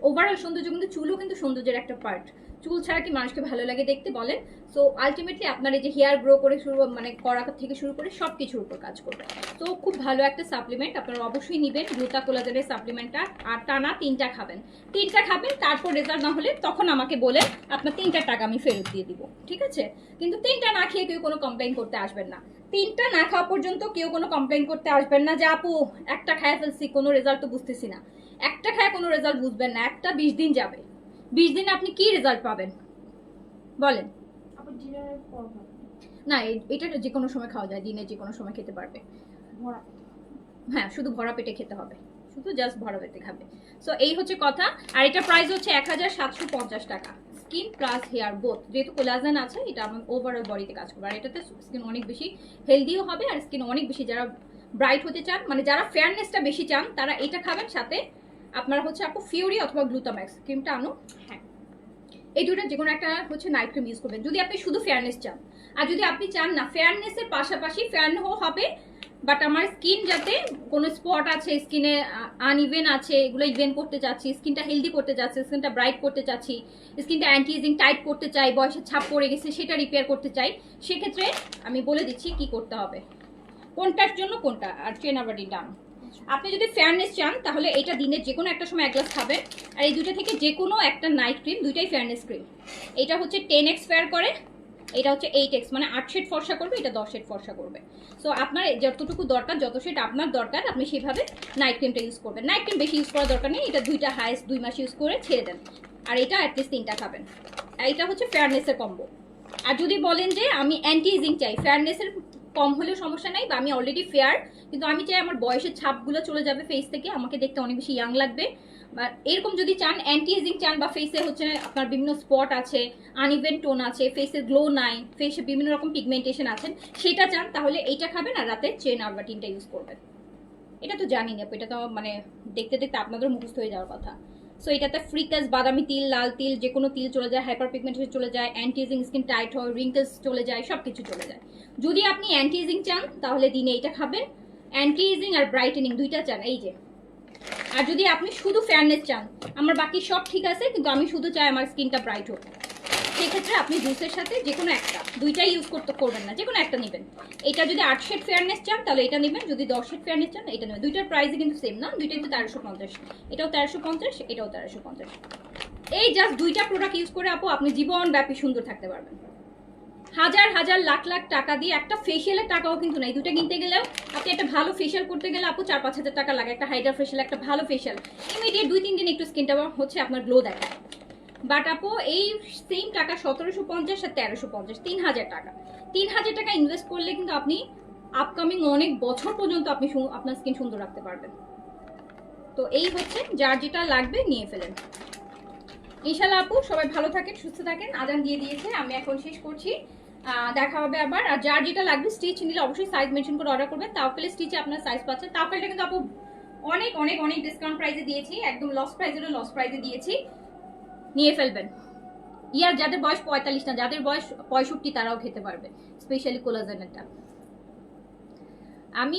ওভারঅল সৌন্দর্য, কিন্তু চুলও কিন্তু সৌন্দর্যের একটা পার্ট, চুল ছাড়া কি মানুষকে ভালো লাগে দেখতে বলেন? সো আলটিমেটলি আপনার এই যে হেয়ার গ্রো করে শুরু মানে করা থেকে শুরু করে সব কিছুর উপর কাজ করবে। তো খুব ভালো একটা সাপ্লিমেন্ট, আপনারা অবশ্যই নেবেন গ্লুটা কোলাজেনের সাপ্লিমেন্টটা, আর টানা 3টা খাবেন, 3টা খাবেন, তারপর রেজাল্ট না হলে তখন আমাকে বলে আপনার 3টার টাকা আমি ফেরত দিয়ে দিব, ঠিক আছে? কিন্তু 3টা না খেয়ে কেউ কোনো কমপ্লেন করতে আসবেন না, 3টা না খাওয়া পর্যন্ত কেউ কোনো কমপ্লেন করতে আসবেন না যে আপু একটা খায় ফেলছি কোনো রেজাল্ট তো বুঝতেছি না। একটা খায় কোনো রেজাল্ট বুঝবেন না, একটা 20 দিন যাবে, 20 দিনে আপনি কি রেজাল্ট পাবেন বলেন? না এটা যে কোনো সময় খাওয়া যায়, দিনে যে কোনো সময় খেতে পারবে, হ্যাঁ শুধু ভরা পেটে খেতে হবে, শুধু জাস্ট ভরা পেটে খাবে। সো এই হচ্ছে কথা। আর এটা প্রাইস হচ্ছে 1750 টাকা, স্কিন প্লাস হেয়ার বোথ, যেহেতু কোলাজেন আছে এটা আমার ওভারঅল বডিতে কাজ করবে, আর এটাতে স্কিন অনেক বেশি হেলদিও হবে, আর স্কিন অনেক বেশি, যারা ব্রাইট হতে চান মানে যারা ফেয়ারনেসটা বেশি চান তারা এটা খাবেন, সাথে আপনারা হচ্ছে আপু ফিউরি অথবা গ্লুটাম্যাক্স ক্রিমটা আনো, হ্যাঁ এই দুটো যে কোনো একটা হচ্ছে নাইট ক্রিম ইউজ করবেন যদি আপনি শুধু ফেয়ারনেস চান। আর যদি আপনি চান না ফেয়ারনেসের পাশাপাশি ফেয়ারও হবে বাট আমার স্কিন যাতে কোনো স্পট আছে স্কিনে আনইভেন আছে এগুলো ইভেন করতে চাচ্ছি, স্কিনটা হেলদি করতে চাচ্ছি, স্কিনটা ব্রাইট করতে চাচ্ছি, স্কিনটা অ্যান্টি এজিং টাইট করতে চাই, বয়সের ছাপ পড়ে গেছে সেটা রিপেয়ার করতে চাই, সেক্ষেত্রে আমি বলে দিচ্ছি কি করতে হবে, কোনটার জন্য কোনটা। আর ট্রেনাবাডি ডান, আপনি যদি ফেয়ারনেস চান তাহলে এটা দিনের যে কোনো একটা সময় এক গ্লাস খাবেন, আর এই দুটো থেকে যে কোনো একটা নাইট ক্রিম, দুইটাই ফেয়ারনেস ক্রিম, এটা হচ্ছে 10x ফেয়ার করে, এটা হচ্ছে 8x মানে 8 শেড ফর্সা করবে, এটা 10 শেড ফর্সা করবে। সো আপনার যতটুকু দরকার, যত শেড আপনার দরকার আপনি সেভাবে নাইট ক্রিমটা ইউজ করবেন, নাইট ক্রিম বেশি ইউজ করার দরকার নেই, এটা দুইটা হাইস্ট 2 মাস ইউজ করে ছেড়ে দেন, আর এটা অ্যাটলিস্ট 3টা খাবেন, এইটা হচ্ছে ফেয়ারনেসের কম্বো। আর যদি বলেন যে আমি অ্যান্টি এজিং চাই, ফেয়ারনেসের কম হলেও সমস্যা নাই, বা আমি অলরেডি ফেয়ার কিন্তু আমি চাই আমার বয়সের ছাপগুলো চলে যাবে ফেস থেকে, আমাকে দেখতে অনেক বেশি ইয়াং লাগবে, বা এরকম যদি চান অ্যান্টি এজিং চান, বা ফেসে হচ্ছে আপনার বিভিন্ন স্পট আছে, আনইভেন টোন আছে, ফেসে গ্লো নাই, ফেসে বিভিন্ন রকম পিগমেন্টেশন আছেন, সেটা চান তাহলে এইটা খাবেন, আর রাতে চেন আলবাটিনটা ইউজ করবেন। এটা তো জানি না, এটা তো মানে দেখতে দেখতে আপনাদের মুখস্থ হয়ে যাওয়ার কথা। সো এটাতে ফ্রিকাস, বাদামি তিল, লাল তিল, যে কোনো তিল চলে যায়, হাইপার পিগমেন্টেশন চলে যায়, অ্যান্টি এজিং স্কিন টাইট হয়, রিঙ্কেলস চলে যায়, সব কিছু চলে যায়। যদি আপনি অ্যান্টি এজিং চান তাহলে দিনে এইটা খাবেন, অ্যান্টি এজিং আর ব্রাইটেনিং দুইটা চান এই যে। আর যদি আপনি শুধু ফেয়ারনেস চান, আমার বাকি সব ঠিক আছে কিন্তু আমি শুধু চাই আমার স্কিনটা ব্রাইট হোক, সেক্ষেত্রে আপনি জুসের সাথে যে কোনো একটা, দুইটাই ইউজ করবেন না, যে কোনো একটা নেবেন। এটা যদি 8 শেড ফেয়ারনেস চান তাহলে এটা নেবেন, যদি 10 শেড ফেয়ারনেস চান এটা নেবেন। দুইটার প্রাইসই কিন্তু সেম না, দুইটাই তো 1350, এটাও 1350, এটাও 1350। এই জাস্ট দুইটা প্রোডাক্ট ইউজ করে আপু আপনি জীবনব্যাপী সুন্দর থাকতে পারবেন। হাজার হাজার লাখ লাখ টাকা দিয়ে একটা ফেশিয়ালের টাকাও কিন্তু নাই, দুটো কিনতে গেলেও আপনি একটা ভালো ফেশিয়াল করতে গেলে আপু 4-5 হাজার টাকা লাগে, একটা হাইড্রা ফেশিয়াল, একটা ভালো ফেশিয়াল ইমিডিয়েট 2-3 দিন একটু স্কিনটা হচ্ছে আপনার গ্লো দেখায়। বাট আপু এই সেম টাকা 1750 আর 1350, 3000 টাকা, 3000 টাকা ইনভেস্ট করলে কিন্তু আপনি আপকামিং অনেক বছর পর্যন্ত আপনি আপনার স্কিন সুন্দর রাখতে পারবেন। তো এই হচ্ছে যার যেটা লাগবে নিয়ে ফেলেন। ইনশাল্লাহ আপু সবাই ভালো থাকেন, সুস্থ থাকেন। আজান দিয়ে দিয়েছে, আমি এখন শেষ করছি, দেখা হবে আবার। আর যার যেটা লাগবে স্টিচ নিলে অবশ্যই সাইজ মেনশন করে অর্ডার করবেন, তাওফেলে স্টিচে আপনার সাইজ পাচ্ছেন। তাওফেলটা কিন্তু আপু অনেক অনেক অনেক ডিসকাউন্ট প্রাইসে দিয়েছি, একদম লস প্রাইসে দিয়েছি, নিয়ে ফেলবেন। ইয়ার যাদের বয়স 45 না, যাদের বয়স 65 তারাও খেতে পারবে, স্পেশালি কোলাজেনেরটা। আমি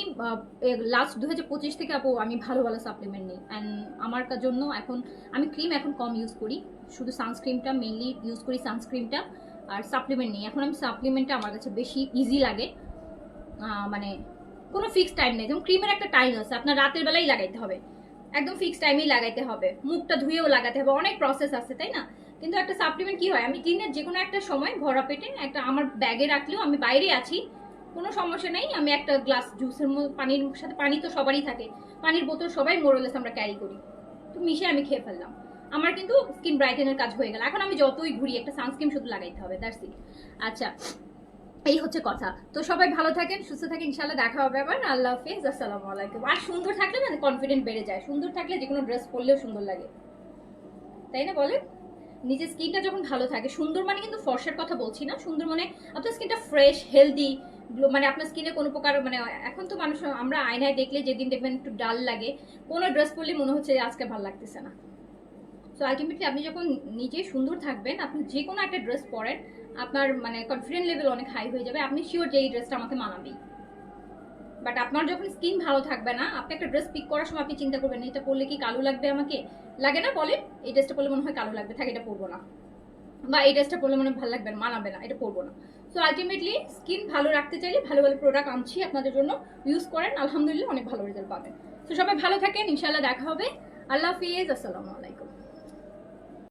লাস্ট 2025 থেকে আপু আমি ভালো ভালো সাপ্লিমেন্ট নিই, অ্যান্ড আমার জন্য এখন আমি ক্রিম এখন কম ইউজ করি, শুধু সানস্ক্রিনটা মেইনলি ইউজ করি, সানস্ক্রিনটা আর সাপ্লিমেন্ট নিই। এখন আমি সাপ্লিমেন্টটা আমার কাছে বেশি ইজি লাগে, মানে কোনো ফিক্সড টাইম নেই, যেমন ক্রিমের একটা টাইম আছে, আপনার রাতের বেলাই লাগাইতে হবে, একদম ফিক্সড টাইমেই লাগাইতে হবে, মুখটা ধুয়েও লাগাতে হবে, অনেক প্রসেস আছে তাই না? কিন্তু একটা সাপ্লিমেন্ট কি হয়, আমি দিনের যে কোনো একটা সময় ভরা পেটে একটা আমার ব্যাগে রাখলেও, আমি বাইরে আছি কোনো সমস্যা নেই, আমি একটা গ্লাস জুসের পানির সাথে, পানি তো সবারই থাকে, পানির বোতল সবাই মোরলেস আমরা ক্যারি করি, তো মিশে আমি খেয়ে ফেললাম, আমার কিন্তু স্কিন ব্রাইটেনের কাজ হয়ে গেল। এখন আমি যতই ঘুরি একটা সানস্ক্রিন শুধু লাগাইতে হবে, দ্যাটস ইট। আচ্ছা এই হচ্ছে কথা। তো সবাই ভালো থাকেন, সুস্থ থাকেন, ইনশাআল্লাহ দেখা হবে আবার। আল্লাহ হাফেজ, আসসালামু আলাইকুম। আর সুন্দর থাকলে না কনফিডেন্ট বেড়ে যায়, সুন্দর থাকলে যে কোনো ড্রেস পরলেও সুন্দর লাগে, তাই না বলেন? নিজের স্কিনটা যখন ভালো থাকে, সুন্দর মানে কিন্তু ফর্সার কথা বলছি না, সুন্দর মানে আপনার স্কিনটা ফ্রেশ হেলদি, মানে আপনার স্কিনে কোনো প্রকার মানে এখন তো মানুষ আমরা আয়নায় দেখলে যেদিন দেখবেন একটু ডাল লাগে, কোনো ড্রেস পরলে মনে হচ্ছে আজকে ভালো লাগতেছে না। সো আলটিমেটলি আপনি যখন নিজে সুন্দর থাকবেন, আপনি যে কোনো একটা ড্রেস পরেন, আপনার মানে কনফিডেন্ট লেভেল অনেক হাই হয়ে যাবে, আপনি শিওর যে এই ড্রেসটা আমাকে মানাবেই। বাট আপনার যখন স্কিন ভালো থাকবে না, আপনি একটা ড্রেস পিক করার সময় আপনি চিন্তা করবেন এটা পরলে কি কালো লাগবে আমাকে, লাগে না বলেন? এই ড্রেসটা পরলে মনে হয় কালো লাগবে, থাকে এটা পরবো না, বা এই ড্রেসটা পরলে মনে হয় ভালো লাগবে না, মানাবে না, এটা পরবো না। সো আলটিমেটলি স্কিন ভালো রাখতে চাইলে ভালো ভালো প্রোডাক্ট আনছি আপনাদের জন্য, ইউজ করেন, আলহামদুলিল্লাহ অনেক ভালো রেজাল্ট পাবেন। তো সবাই ভালো থাকেন, ইনশাআল্লাহ দেখা হবে। আল্লাহ হাফিজ, আসসালামু আলাইকুম।